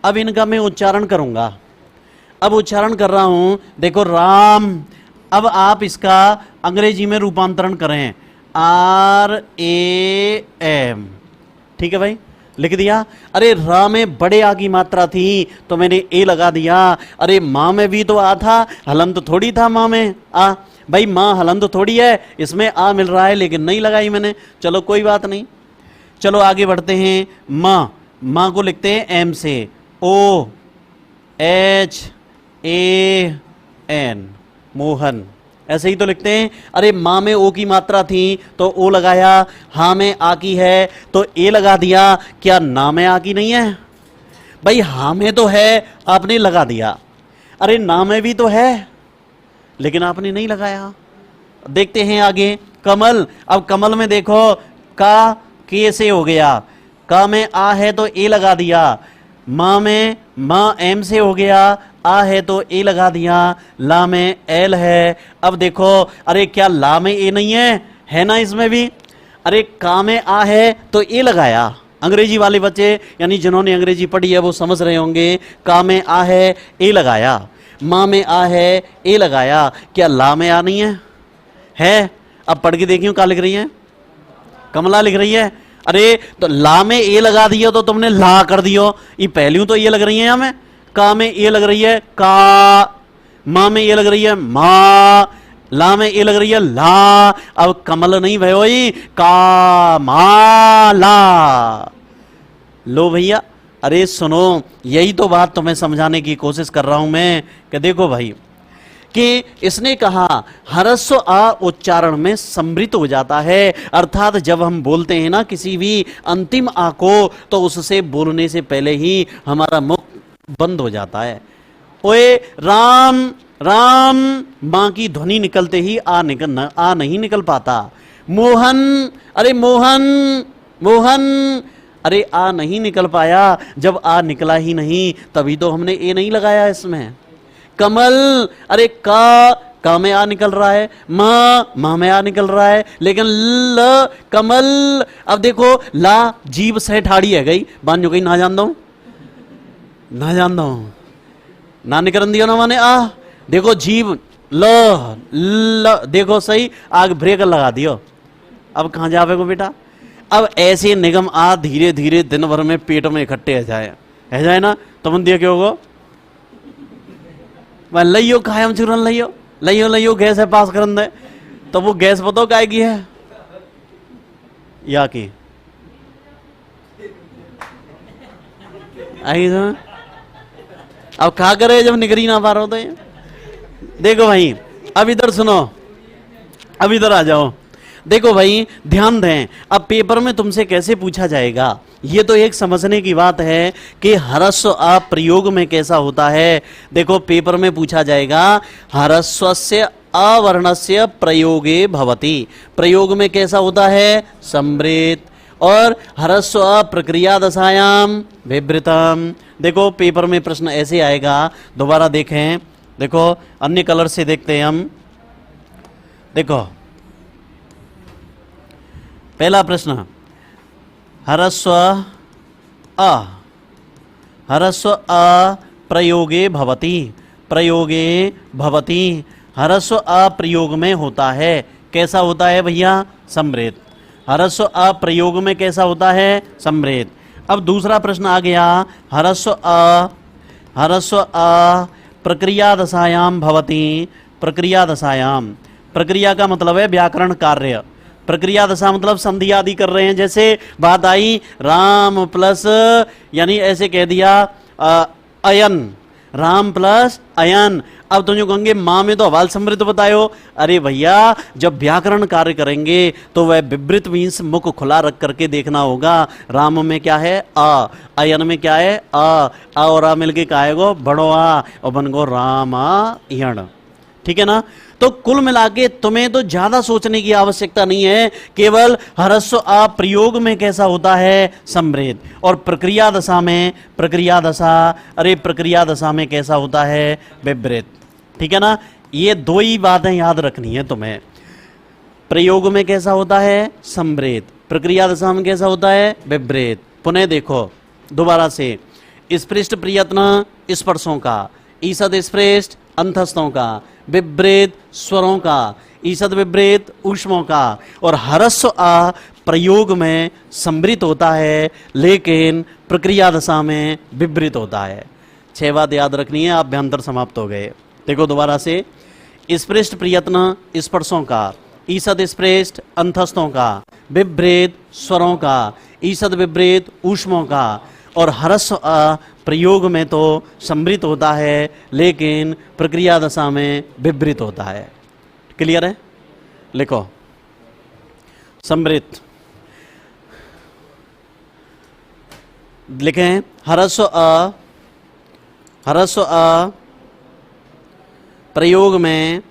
अब इनका मैं उच्चारण करूंगा। अब उच्चारण कर रहा हूं, देखो राम। अब आप इसका अंग्रेजी में रूपांतरण करें, RAM। ठीक है भाई, लिख दिया। अरे रा में बड़े आ की मात्रा थी तो मैंने ए लगा दिया। अरे माँ में भी तो आ था, हलंत थोड़ी था माँ में आ। भाई माँ हलंत थोड़ी है, इसमें आ मिल रहा है लेकिन नहीं लगाई मैंने। चलो कोई बात नहीं, चलो आगे बढ़ते हैं। माँ, माँ को लिखते हैं एम से, OHAN, मोहन, ऐसे ही तो लिखते हैं। अरे माँ में ओ की मात्रा थी तो ओ लगाया, हाँ में आ की है तो ए लगा दिया। क्या ना में आ की नहीं है? भाई हाँ में तो है, आपने लगा दिया। अरे ना में भी तो है लेकिन आपने नहीं लगाया। देखते हैं आगे, कमल। अब कमल में देखो, का के से हो गया, का में आ है तो ए लगा दिया। माँ में माँ एम से हो गया, आ है तो ए लगा दिया। ला में एल है। अब देखो, अरे क्या ला में ए नहीं है ना इसमें भी। अरे का में आ है तो ए लगाया। अंग्रेजी वाले बच्चे यानी जिन्होंने अंग्रेजी पढ़ी है वो समझ रहे होंगे, का में आ है ए लगाया, माँ में आ है ए लगाया। क्या ला में आ नहीं है? अब पढ़ के देखियो क्या लिख रही है, कमला लिख रही है। अरे तो ला में ए लगा दिया तो तुमने ला कर दियो। ये पहली तो ये लग रही है, यहाँ में का में ए लग रही है का, माँ में ये लग रही है माँ, ला में ए लग रही है ला। अब कमल नहीं भाई, का मा ला। लो भैया, अरे सुनो, यही तो बात तुम्हें समझाने की कोशिश कर रहा हूं मैं कि देखो भाई, कि इसने कहा ह्रस्व आ उच्चारण में सम्मिलित हो जाता है। अर्थात जब हम बोलते हैं ना किसी भी अंतिम आ को, तो उससे बोलने से पहले ही हमारा मुख बंद हो जाता है। ओए राम, राम, मां की ध्वनि निकलते ही आ नहीं निकल पाता। मोहन, अरे मोहन, मोहन, अरे आ नहीं निकल पाया। जब आ निकला ही नहीं तभी तो हमने ए नहीं लगाया इसमें। कमल, अरे का में आ निकल रहा है, माँ में आ निकल रहा है, लेकिन ल कमल। अब देखो ला जीभ से ठाड़ी है गई, बांझो गई, ना जान दो ना निकल दियो ना माने आ। देखो जीभ ल देखो सही, आग ब्रेक लगा दियो। अब कहां जावे को बेटा। अब ऐसे निगम आ धीरे धीरे दिन भर में पेट में इकट्ठे है जाए ना, तो मन दिया क्यों होगा। मैं लियो कायम चूरन लियो गैस है पास करन दे। तो वो गैस बताओ काय की है या की आई तो? अब क्या करे जब निकरी ना पा रहे हो तो। देखो भाई, अब इधर सुनो, अब इधर आ जाओ। देखो भाई ध्यान दें, अब पेपर में तुमसे कैसे पूछा जाएगा, ये तो एक समझने की बात है कि ह्रस्व आ प्रयोग में कैसा होता है। देखो पेपर में पूछा जाएगा ह्रस्वस्य अवर्णस्य प्रयोगे भवति, प्रयोग में कैसा होता है सम्मिलित, और ह्रस्व आ प्रक्रिया दशायाम विवृतम। देखो पेपर में प्रश्न ऐसे आएगा, दोबारा देखें, देखो अन्य कलर से देखते हैं हम। देखो पहला प्रश्न, ह्रस्व अ प्रयोगे भवति, प्रयोगे भवति, ह्रस्व अ प्रयोग में होता है। कैसा होता है भैया सम्मिलित। ह्रस्व अ प्रयोग में कैसा होता है सम्मिलित। अब दूसरा प्रश्न आ गया, ह्रस्व अ प्रक्रिया दशायाम भवति, प्रक्रिया दशायाम, प्रक्रिया का मतलब है व्याकरण कार्य, प्रक्रिया दशा मतलब संधि आदि कर रहे हैं। जैसे बात आई राम प्लस, यानी ऐसे कह दिया अयन, राम प्लस अयन। अब तुम जो कहेंगे माँ में तो हवाल समृद्ध बतायो। अरे भैया जब व्याकरण कार्य करेंगे तो वह विवृत मीन्स मुख खुला रख करके देखना होगा। राम में क्या है आ, अयन में क्या है आ और आ मिलके क्या आएगो बड़ो आ और बन गो रामायण। ठीक है ना। तो कुल मिला के तुम्हें तो ज्यादा सोचने की आवश्यकता नहीं है, केवल ह्रस्व आ प्रयोग में कैसा होता है सम्मिलित, और प्रक्रिया दशा में, प्रक्रिया दशा, अरे प्रक्रिया दशा में कैसा होता है विवृत। ठीक है ना। ये दो ही बातें याद रखनी है तुम्हें, प्रयोग में कैसा होता है सम्मिलित, प्रक्रिया दशा में कैसा होता है विवृत। पुनः देखो दोबारा से, स्पृष्ट प्रयत्न स्पर्शों का, ईषद स्पृष्ट अंतस्थों का, विपरीत स्वरों का, ईषद विपरीत ऊष्मों का, और हरस्व आ प्रयोग में सम्मिलित होता है लेकिन प्रक्रिया दशा में विपरीत होता है। 6 बात याद रखनी है, अभ्यंतर समाप्त हो गए। देखो दोबारा से, स्पृष्ट प्रयत्न स्पर्शों का, ईषद स्पृष्ट अंतस्थों का, विपरीत स्वरों का, ईषद विपरीत ऊष्मों का, और हरस्व आ प्रयोग में तो सम्मिलित होता है लेकिन प्रक्रिया दशा में विपरीत होता है। क्लियर है? लिखो सम्मिलित, लिखें हरस्व आ प्रयोग में,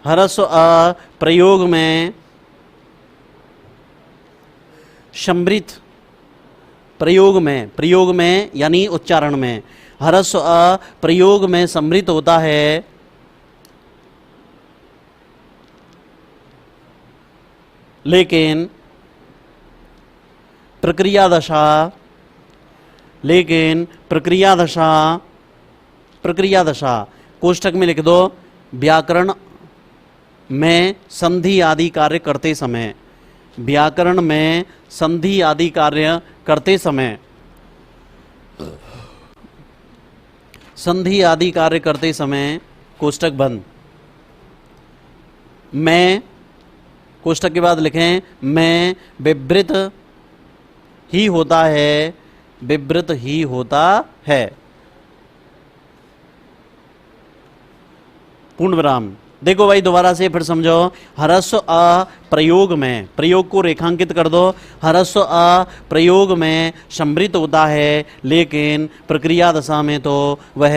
हरस्व आ प्रयोग में सम्मिलित, प्रयोग में यानी उच्चारण में, हरस्व आ प्रयोग में सम्मिलित होता है लेकिन प्रक्रिया दशा कोष्ठक में लिख दो, व्याकरण में संधि आदि कार्य करते समय, व्याकरण में संधि आदि कार्य करते समय, संधि आदि कार्य करते समय, कोष्ठक बंद, मैं, कोष्ठक के बाद लिखें मैं विवृत ही होता है, विवृत ही होता है, पूर्ण विराम। देखो भाई दोबारा से फिर समझो, हरस्व आ प्रयोग में, प्रयोग को रेखांकित कर दो, हरस्व आ प्रयोग में सम्मिलित होता है लेकिन प्रक्रिया दशा में तो वह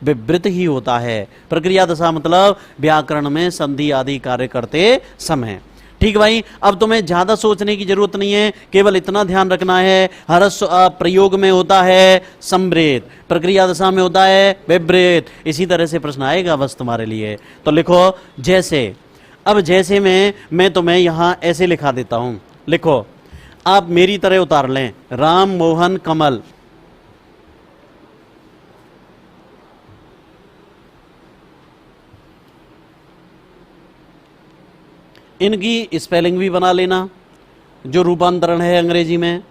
विवृत ही होता है। प्रक्रिया दशा मतलब व्याकरण में संधि आदि कार्य करते समय। ठीक भाई, अब तुम्हें ज्यादा सोचने की जरूरत नहीं है, केवल इतना ध्यान रखना है, हरस्व आ प्रयोग में होता है सम्मिलित, प्रक्रिया दशा में होता है विपरीत। इसी तरह से प्रश्न आएगा बस तुम्हारे लिए। तो लिखो जैसे, अब जैसे में मैं तुम्हें यहां ऐसे लिखा देता हूं, लिखो आप मेरी तरह उतार लें, राम मोहन कमल, इनकी स्पेलिंग भी बना लेना जो रूपांतरण है अंग्रेजी में।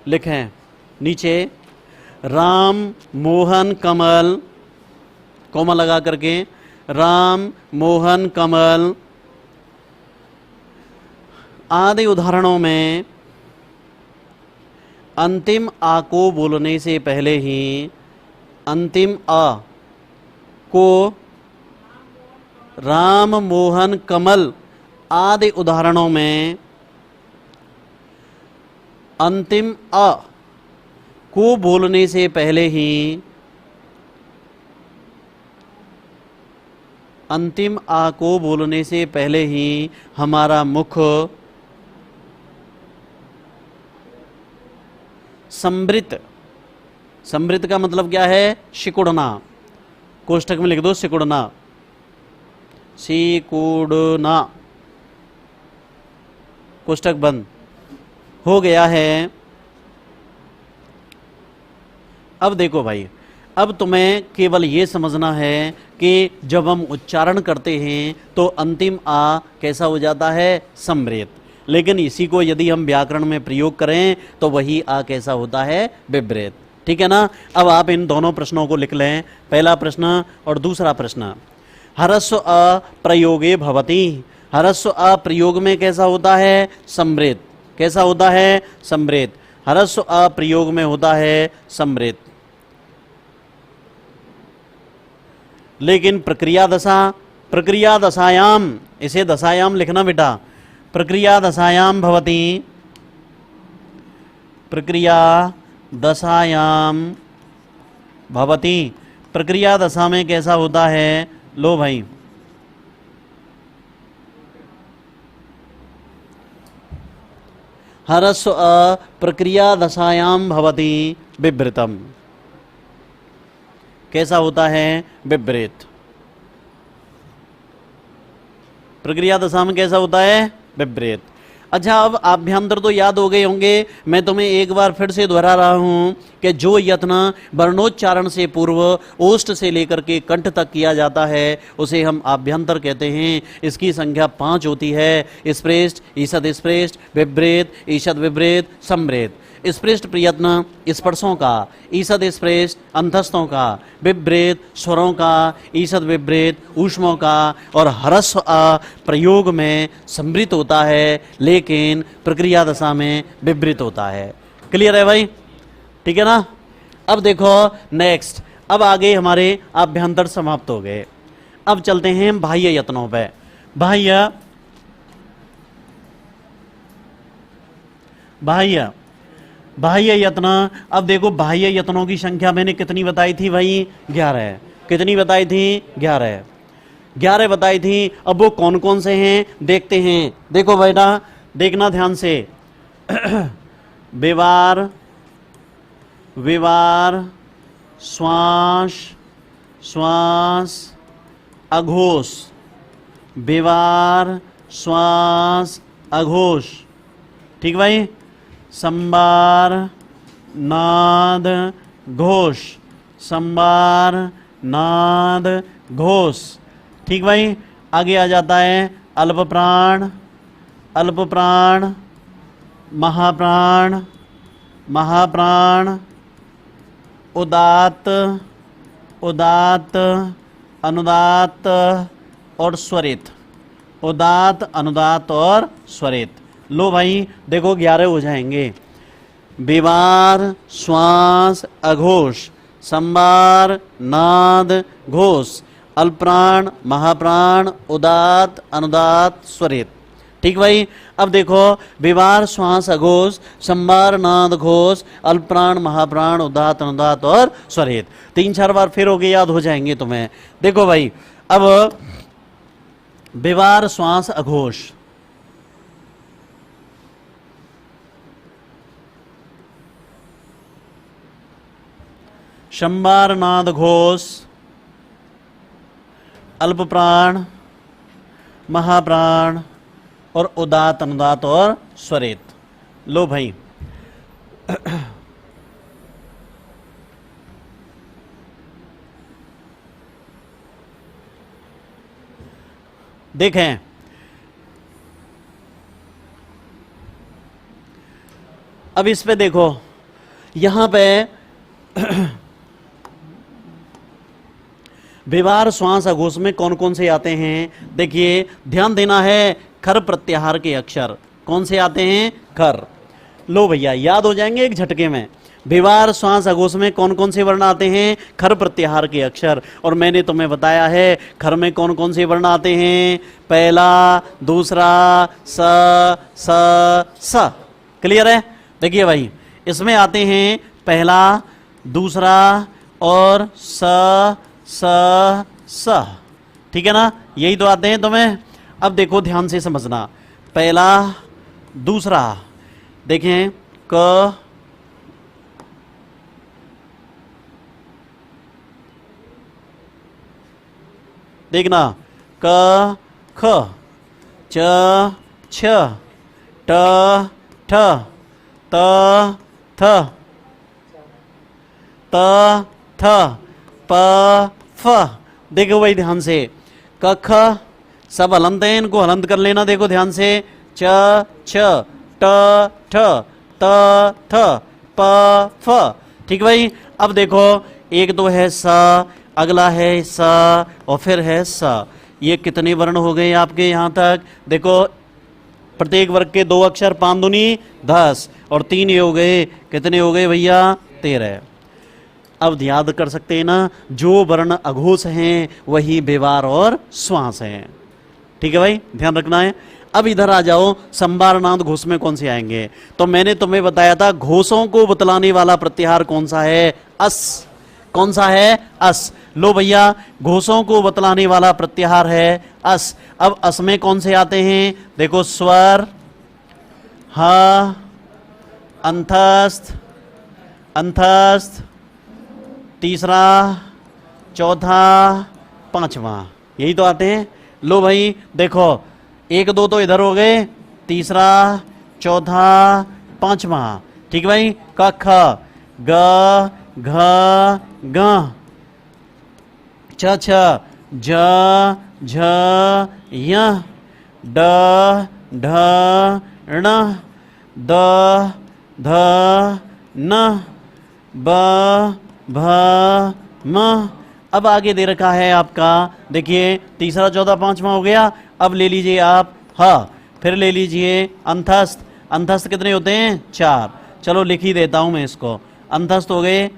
लिखें नीचे राम मोहन कमल, कॉमा लगा करके, राम मोहन कमल आदि उदाहरणों में अंतिम आ को बोलने से पहले ही, अंतिम आ को राम मोहन कमल आदि उदाहरणों में अंतिम अ को बोलने से पहले ही, अंतिम आ को बोलने से पहले ही हमारा मुख समृत, समृत का मतलब क्या है? सिकुड़ना। कोष्ठक में लिख दो सिकुड़ना, सिकुड़ना, कोष्ठक बंद हो गया है। अब देखो भाई, अब तुम्हें केवल ये समझना है कि जब हम उच्चारण करते हैं तो अंतिम आ कैसा हो जाता है? सम्मिलित। लेकिन इसी को यदि हम व्याकरण में प्रयोग करें तो वही आ कैसा होता है? विपरीत। ठीक है ना? अब आप इन दोनों प्रश्नों को लिख लें, पहला प्रश्न और दूसरा प्रश्न। हरस्व अ प्रयोगे भवति, हरस्व अ प्रयोग में कैसा होता है? सम्मिलित। कैसा होता है? सम्मिलित। हरस्व अ प्रयोग में होता है सम्मिलित। लेकिन प्रक्रिया दशा, प्रक्रिया दशायाम, इसे दशायाम लिखना बेटा, प्रक्रिया दशायाम भवति, प्रक्रिया दशायाम भवति, प्रक्रिया दशा में कैसा होता है? लो भाई, हरस्व अ प्रक्रिया दशायाम भवति विवृतम, कैसा होता है? विपरीत। प्रक्रिया दशा में कैसा होता है? विपरीत। अच्छा, अब आभ्यंतर तो याद हो गए होंगे, मैं तुम्हें एक बार फिर से दोहरा रहा हूं कि जो यत्न वर्णोच्चारण से पूर्व ओष्ठ से लेकर के कंठ तक किया जाता है उसे हम आभ्यंतर कहते हैं। इसकी संख्या 5 होती है। स्पृष्ट, ईषद स्पृष्ट, विभ्रेत, ईषद विभ्रेत, सम्भ्रेत। स्पृष्ट प्रयत्न स्पर्शों का, ईषद स्पृष्ट अंतस्थों का, विभ्रेत स्वरों का, ईषद विभ्रेत ऊष्मों का, और हरस्व प्रयोग में समृत होता है लेकिन प्रक्रिया दशा में विभ्रित होता है। क्लियर है भाई? ठीक है ना? अब देखो नेक्स्ट, अब आगे हमारे आभ्यंतर समाप्त हो गए। अब चलते हैं बाह्य यत्नों पे। बाह्य यत्न। अब देखो बाह्य यत्नों की संख्या मैंने कितनी बताई थी भाई? 11। कितनी बताई थी? 11 बताई थी। अब वो कौन कौन से हैं देखते हैं। देखो बेटा, देखना ध्यान से। विवार, विवार, श्वास, श्वास, अघोष, विवार, श्वास, अघोष। ठीक भाई? संबार, नाद, घोष, संबार, नाद, घोष। ठीक भाई? आगे आ जाता है अल्प प्राण, अल्प प्राण, महाप्राण, महाप्राण, उदात्त, उदात्त, अनुदात्त और स्वरित। उदात्त, अनुदात्त और स्वरित। लो भाई देखो 11 हो जाएंगे। विवार, श्वास, अघोष, संबार, नाद, घोष, अल्पप्राण, महाप्राण, उदात्त, अनुदात्त, स्वरित। ठीक भाई? अब देखो विवार, श्वास, अघोष, संबार, नाद, घोष, अल्पप्राण, महाप्राण, उदात्त, अनुदात्त और स्वरित। 3-4 बार फिर हो गए, याद हो जाएंगे तुम्हें। देखो भाई, अब विवार, श्वास, अघोष। संबार, नाद, घोष, अल्प प्राण, महाप्राण और उदात्त, अनुदात्त और स्वरित। लो भाई देखें, अब इस पे देखो, यहां पे विवार, श्वास, अघोष में कौन कौन से आते हैं? देखिए ध्यान देना है, खर प्रत्याहार के अक्षर कौन से आते हैं? खर। लो भैया याद हो जाएंगे एक झटके में। विवार, श्वास, अघोष में कौन कौन से वर्ण आते हैं? खर प्रत्याहार के अक्षर। और मैंने तुम्हें बताया है खर में कौन कौन से वर्ण आते हैं? पहला, दूसरा, स। क्लियर है? देखिए भाई, इसमें आते हैं पहला, दूसरा और स। ठीक है ना? यही तो आते हैं तुम्हें। अब देखो ध्यान से समझना, पहला, दूसरा, देखें क, देखना क, ख, च, छ, ट, ठ, त, थ, त, थ, प, फ। देखो भाई ध्यान से, क, ख सब हलंत हैं, इनको हलंत कर लेना। देखो ध्यान से, च, छ, ट, ठ, त, थ, प, फ। ठीक भाई? अब देखो एक तो है स, अगला है स और फिर है स। ये कितने वर्ण हो गए आपके यहाँ तक? देखो प्रत्येक वर्ग के 2 अक्षर, 5 दूनी 10 और 3 ये हो गए। कितने हो गए भैया? 13। अब याद कर सकते हैं ना, जो वर्ण अघोष हैं वही विवार और श्वास हैं। ठीक है भाई, ध्यान रखना है। अब इधर आ जाओ, संबार, नाद, घोष में कौन से आएंगे? तो मैंने तुम्हें बताया था घोषों को बतलाने वाला प्रत्याहार कौन सा है? अस। कौन सा है? अस। लो भैया, घोषों को बतलाने वाला प्रत्याहार है अस। अब अस में कौन से आते हैं? देखो स्वर, ह, अंतस्थ, अंतस्थ, तीसरा, चौथा, पांचवा, यही तो आते हैं। लो भाई देखो, 1 2 तो इधर हो गए, तीसरा, चौथा, पांचवा। ठीक है भाई। क ख, ग घ ग, छ छ, झ झ य, ड ढ ण, द ध न, ब भ म। अब आगे दे रखा है आपका, देखिए तीसरा, चौथा, पांचवा हो गया। अब ले लीजिए आप ह, फिर ले लीजिए अंतस्थ। अंतस्थ कितने होते हैं? 4। चलो लिख ही देता हूं मैं इसको। अंतस्थ हो गए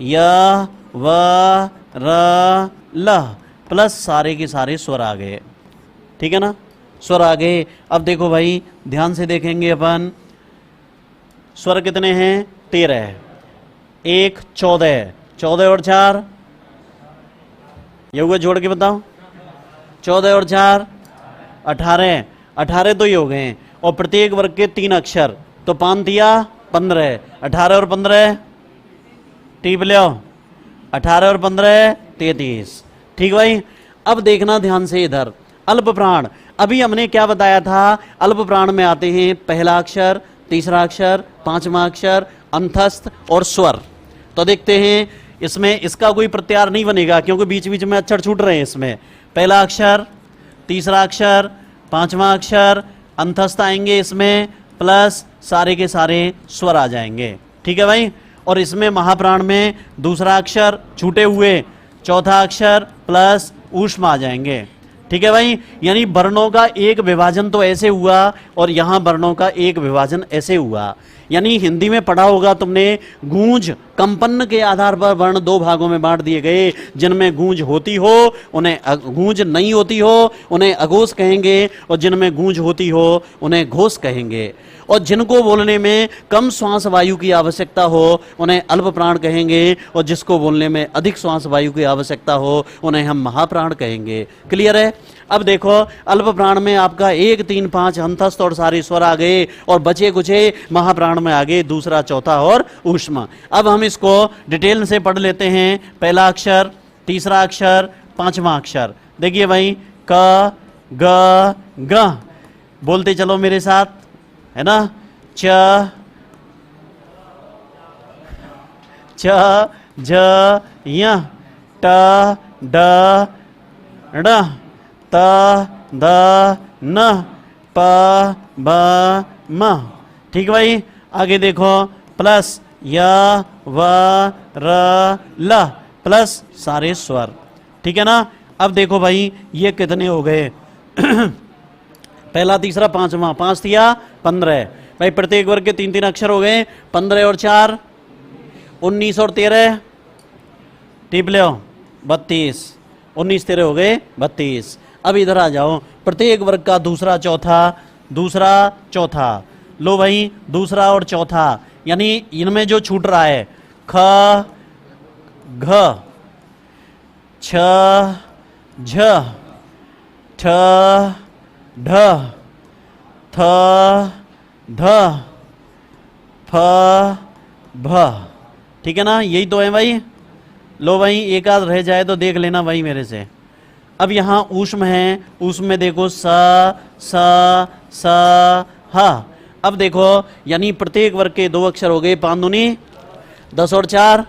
य व र ल, प्लस सारे के सारे स्वर आ गए। ठीक है ना, स्वर आ गए। अब देखो भाई ध्यान से देखेंगे अपन, स्वर कितने हैं? 13। 1 14, 14 और 4 ये हुए, जोड़ के बताओ। 14 और 4 18, 18 तो ये हो गए। और प्रत्येक वर्ग के 3 अक्षर, तो 5 दिया 15, 18 और 15 टीप लो, 18 और 15 33। ठीक भाई। अब देखना ध्यान से इधर, अल्प प्राण। अभी हमने क्या बताया था? अल्प प्राण में आते हैं पहला अक्षर, तीसरा अक्षर, पांचवा अक्षर, अंतस्थ और स्वर। तो देखते हैं इसमें इसका कोई प्रत्याहार नहीं बनेगा क्योंकि बीच बीच में अक्षर छूट रहे हैं इसमें। पहला अक्षर, तीसरा अक्षर, पांचवा अक्षर, अंतस्थ आएंगे इसमें, प्लस सारे के सारे स्वर आ जाएंगे। ठीक है भाई। और इसमें महाप्राण में दूसरा अक्षर छूटे हुए, चौथा अक्षर प्लस ऊष्म आ जाएंगे। ठीक है भाई। यानी वर्णों का एक विभाजन तो ऐसे हुआ और यहां वर्णों का एक विभाजन ऐसे हुआ। यानी हिंदी में पढ़ा होगा तुमने, गूंज कंपन के आधार पर वर्ण 2 भागों में बांट दिए गए। जिनमें गूंज होती हो उन्हें गूंज नहीं होती हो उन्हें अघोष कहेंगे, और जिनमें गूंज होती हो उन्हें घोष कहेंगे। और जिनको बोलने में कम श्वास वायु की आवश्यकता हो उन्हें अल्प प्राण कहेंगे, और जिसको बोलने में अधिक श्वास वायु की आवश्यकता हो उन्हें हम महाप्राण कहेंगे। क्लियर है। अब देखो अल्प प्राण में आपका 1 3 5 अंतस्थ और सारे स्वर आ गए, और बचे कुचे महाप्राण में आ गए दूसरा, चौथा और ऊष्मा। अब हम इसको डिटेल से पढ़ लेते हैं। पहला अक्षर, तीसरा अक्षर, पांचवा अक्षर। देखिए भाई, क ग ग, बोलते चलो मेरे साथ, है ना। च छ झ य, ट ड ण, त द न, प ब म। ठीक भाई। आगे देखो, प्लस य व र ल, प्लस सारे स्वर। ठीक है ना। अब देखो भाई ये कितने हो गए? पहला, तीसरा, पांचवा, 5 दिया 15 भाई। प्रत्येक वर्ग के 3 3 अक्षर हो गए। 15 और 4 19 और 13 टिप लो 32, 19 13 हो गए 32। अब इधर आ जाओ, प्रत्येक वर्ग का दूसरा, चौथा, दूसरा, चौथा। लो भाई दूसरा और चौथा, यानी इनमें जो छूट रहा है, ख घ, छ झ, ठ ढ, थ ध, फ भ। ठीक है ना, यही तो है भाई। लो भाई एक आध रह जाए तो देख लेना भाई मेरे से। अब यहाँ ऊष्म है, ऊष्म में देखो स स स ह। अब देखो यानी प्रत्येक वर्ग के 2 अक्षर हो गए, 5 दूनी 10 और 4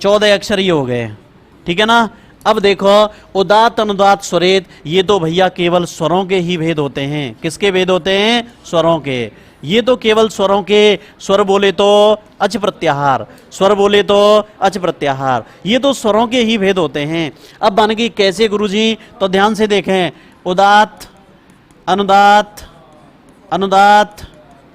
14 अक्षर ही हो गए। ठीक है ना। अब देखो उदात्त अनुदात्त स्वरेत, ये तो भैया केवल स्वरों के ही भेद होते हैं। किसके भेद होते हैं? स्वरों के। ये तो केवल स्वरों के, स्वर बोले तो अच प्रत्याहार, स्वर बोले तो अच प्रत्याहार, ये तो स्वरों के ही भेद होते हैं। अब बन गई कैसे गुरुजी? तो ध्यान से देखें, उदात्त, अनुदात्त, अनुदात्त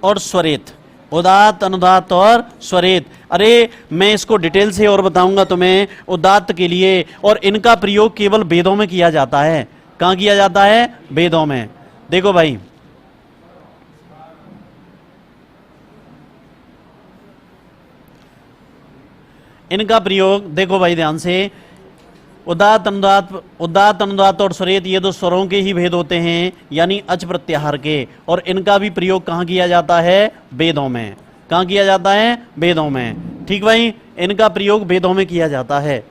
और स्वरित, उदात्त, अनुदात्त और स्वरित। अरे मैं इसको डिटेल से और बताऊंगा तुम्हें। उदात्त के लिए, और इनका प्रयोग केवल वेदों में किया जाता है। कहां किया जाता है? वेदों में। देखो भाई, इनका प्रयोग देखो भाई ध्यान से, उदात्त, अनुदात्त, उदात्त, अनुदात्त और स्वरित, ये तो स्वरों के ही भेद होते हैं, यानी अच प्रत्याहार के। और इनका भी प्रयोग कहाँ किया जाता है? वेदों में। कहाँ किया जाता है? वेदों में। ठीक भाई, इनका प्रयोग वेदों में किया जाता है।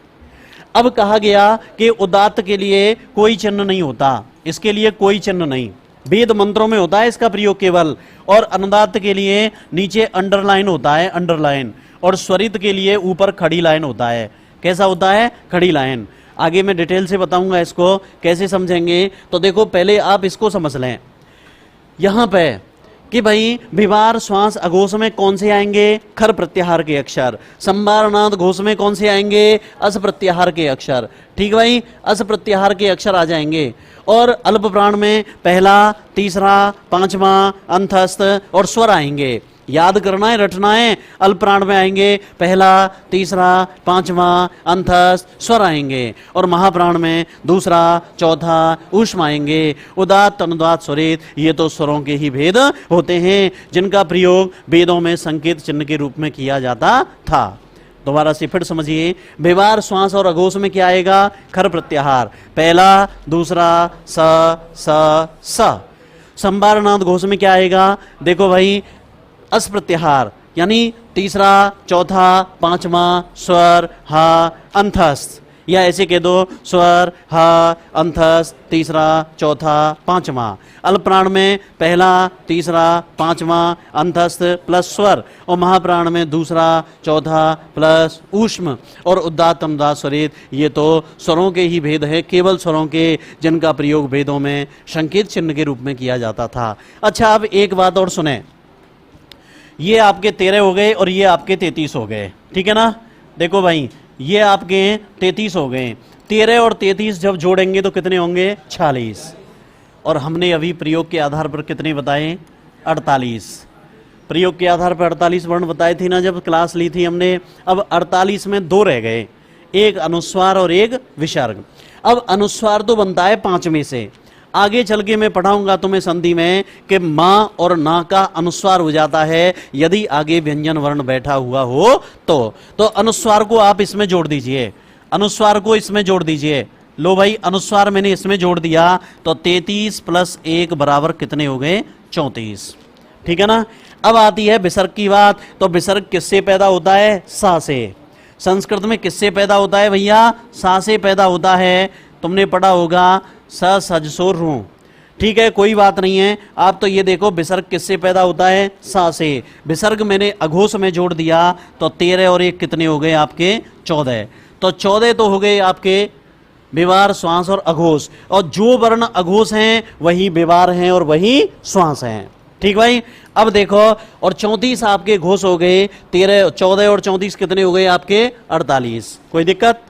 अब कहा गया कि उदात्त के लिए कोई चिन्ह नहीं होता, इसके लिए कोई चिन्ह नहीं, वेद मंत्रों में होता है इसका प्रयोग केवल, और अनुदात्त के लिए नीचे अंडरलाइन होता है, अंडरलाइन, और स्वरित के लिए ऊपर खड़ी लाइन होता है। कैसा होता है? खड़ी लाइन। आगे मैं डिटेल से बताऊंगा इसको कैसे समझेंगे। तो देखो पहले आप इसको समझ लें यहां पे कि भाई विवार श्वास अघोष में कौन से आएंगे? खर प्रत्याहार के अक्षर। संवारनाद घोष में कौन से आएंगे? अस प्रत्याहार के अक्षर। ठीक भाई, अस प्रत्याहार के अक्षर आ जाएंगे। और अल्प प्राण में पहला, तीसरा, पांचवा, अंतस्थ और स्वर आएंगे। याद करना है, रटना है। अल्प प्राण में आएंगे पहला, तीसरा, पांचवा, अंतस्थ, स्वर आएंगे। और महाप्राण में दूसरा, चौथा, ऊष्म आएंगे। उदात्त, अनुदात्त, स्वरित, ये तो स्वरों के ही भेद होते हैं जिनका प्रयोग वेदों में संकेत चिन्ह के रूप में किया जाता था। दोबारा से फिर समझिए, विवार श्वास और अघोष में क्या आएगा? खर प्रत्याहार, पहला, दूसरा, स। संवारनाद घोष में क्या आएगा? देखो भाई, अस प्रत्याहार, यानी तीसरा, चौथा, पांचवा, स्वर, हा, अंतस्थ, या ऐसे कह दो, स्वर, हा, अंतस्थ, तीसरा, चौथा, पांचवा। अल्प प्राण में पहला, तीसरा, पांचवा, अंतस्थ प्लस स्वर, और महाप्राण में दूसरा, चौथा प्लस ऊष्म, और उदात्त, अनुदात्त, स्वरित, ये तो स्वरों के ही भेद है, केवल स्वरों के, जिनका प्रयोग वेदों में संकेत चिन्ह के रूप में किया जाता था। अच्छा, अब एक बात और सुने, ये आपके 13 हो गए और ये आपके 33 हो गए, ठीक है ना। देखो भाई, ये आपके 33 हो गए, 13 और 33 जब जोड़ेंगे तो कितने होंगे? 46। और हमने अभी प्रयोग के आधार पर कितने बताए? 48। प्रयोग के आधार पर 48 वर्ण बताए थे ना जब क्लास ली थी हमने। अब 48 में 2 रह गए, एक अनुस्वार और एक विसर्ग। अब अनुस्वार तो बनता है 5 में से, आगे चल के मैं पढ़ाऊंगा तुम्हें संधि में कि मां और ना का अनुस्वार हो जाता है यदि आगे व्यंजन वर्ण बैठा हुआ हो तो अनुस्वार को आप इसमें जोड़ दीजिए, अनुस्वार को इसमें जोड़ दीजिए। लो भाई, अनुस्वार मैंने इसमें जोड़ दिया तो 33 + 1 बराबर कितने हो गए? 34। ठीक है ना। अब आती है विसर्ग की बात। तो विसर्ग किससे पैदा होता है? सा से। संस्कृत में किससे पैदा होता है भैया? सा से पैदा होता है। तुमने पढ़ा होगा स सज सो रू। ठीक है, कोई बात नहीं है। आप तो ये देखो विसर्ग किससे पैदा होता है? सा से। विसर्ग मैंने अघोष में जोड़ दिया तो 13 और 1 कितने हो गए आपके? 14। तो 14 तो हो गए आपके विवार, श्वास और अघोष, और जो वर्ण अघोष हैं वही विवार हैं और वही श्वास हैं। ठीक भाई। अब देखो, और 34 आपके घोष हो गए। 13, 14 और 34 कितने हो गए आपके? 48। कोई दिक्कत?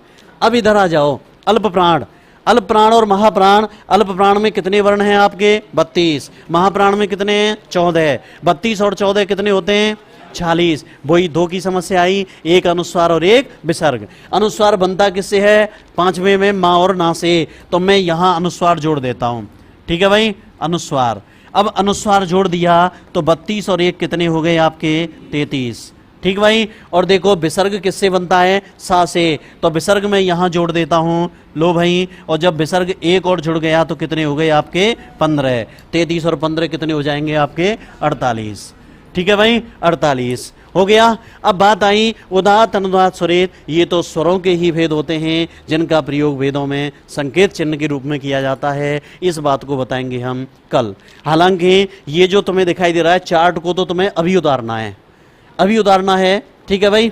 अब इधर आ जाओ, अल्प प्राण। अल्प प्राण और महाप्राण। अल्प प्राण में कितने वर्ण हैं आपके? 32। महाप्राण में कितने हैं? 14। 32 और 14 कितने होते हैं? 46। वही 2 की समस्या आई, एक अनुस्वार और एक विसर्ग। अनुस्वार बनता किससे है? 5वें में मां और ना से, तो मैं यहां अनुस्वार जोड़ देता हूं। ठीक है भाई, अनुस्वार। अब अनुस्वार जोड़ दिया तो 32 और 1 कितने हो गए आपके? 33। ठीक भाई। और देखो विसर्ग किससे बनता है? सा से, तो विसर्ग मैं यहां जोड़ देता हूं। लो भाई, और जब विसर्ग 1 और जुड़ गया तो कितने हो गए आपके? 15। 33 और 15 कितने हो जाएंगे आपके? 48। ठीक है भाई, 48 हो गया। अब बात आई उदात्त, अनुदात्त, स्वरित। ये तो स्वरों के ही भेद होते हैं जिनका प्रयोग वेदों में संकेत चिन्ह के रूप में किया जाता है। इस बात को बताएंगे हम कल। हालांकि ये जो तुम्हें दिखाई दे रहा है चार्ट को तो तुम्हें अभी उतारना है, अभी उतारना है। ठीक है भाई,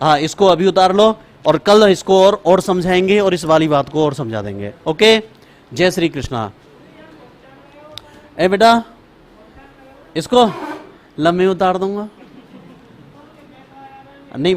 हाँ, इसको अभी उतार लो और कल इसको और समझाएंगे और इस वाली बात को और समझा देंगे। ओके, जय श्री कृष्णा। ए बेटा, इसको लम्बे उतार दूंगा नहीं।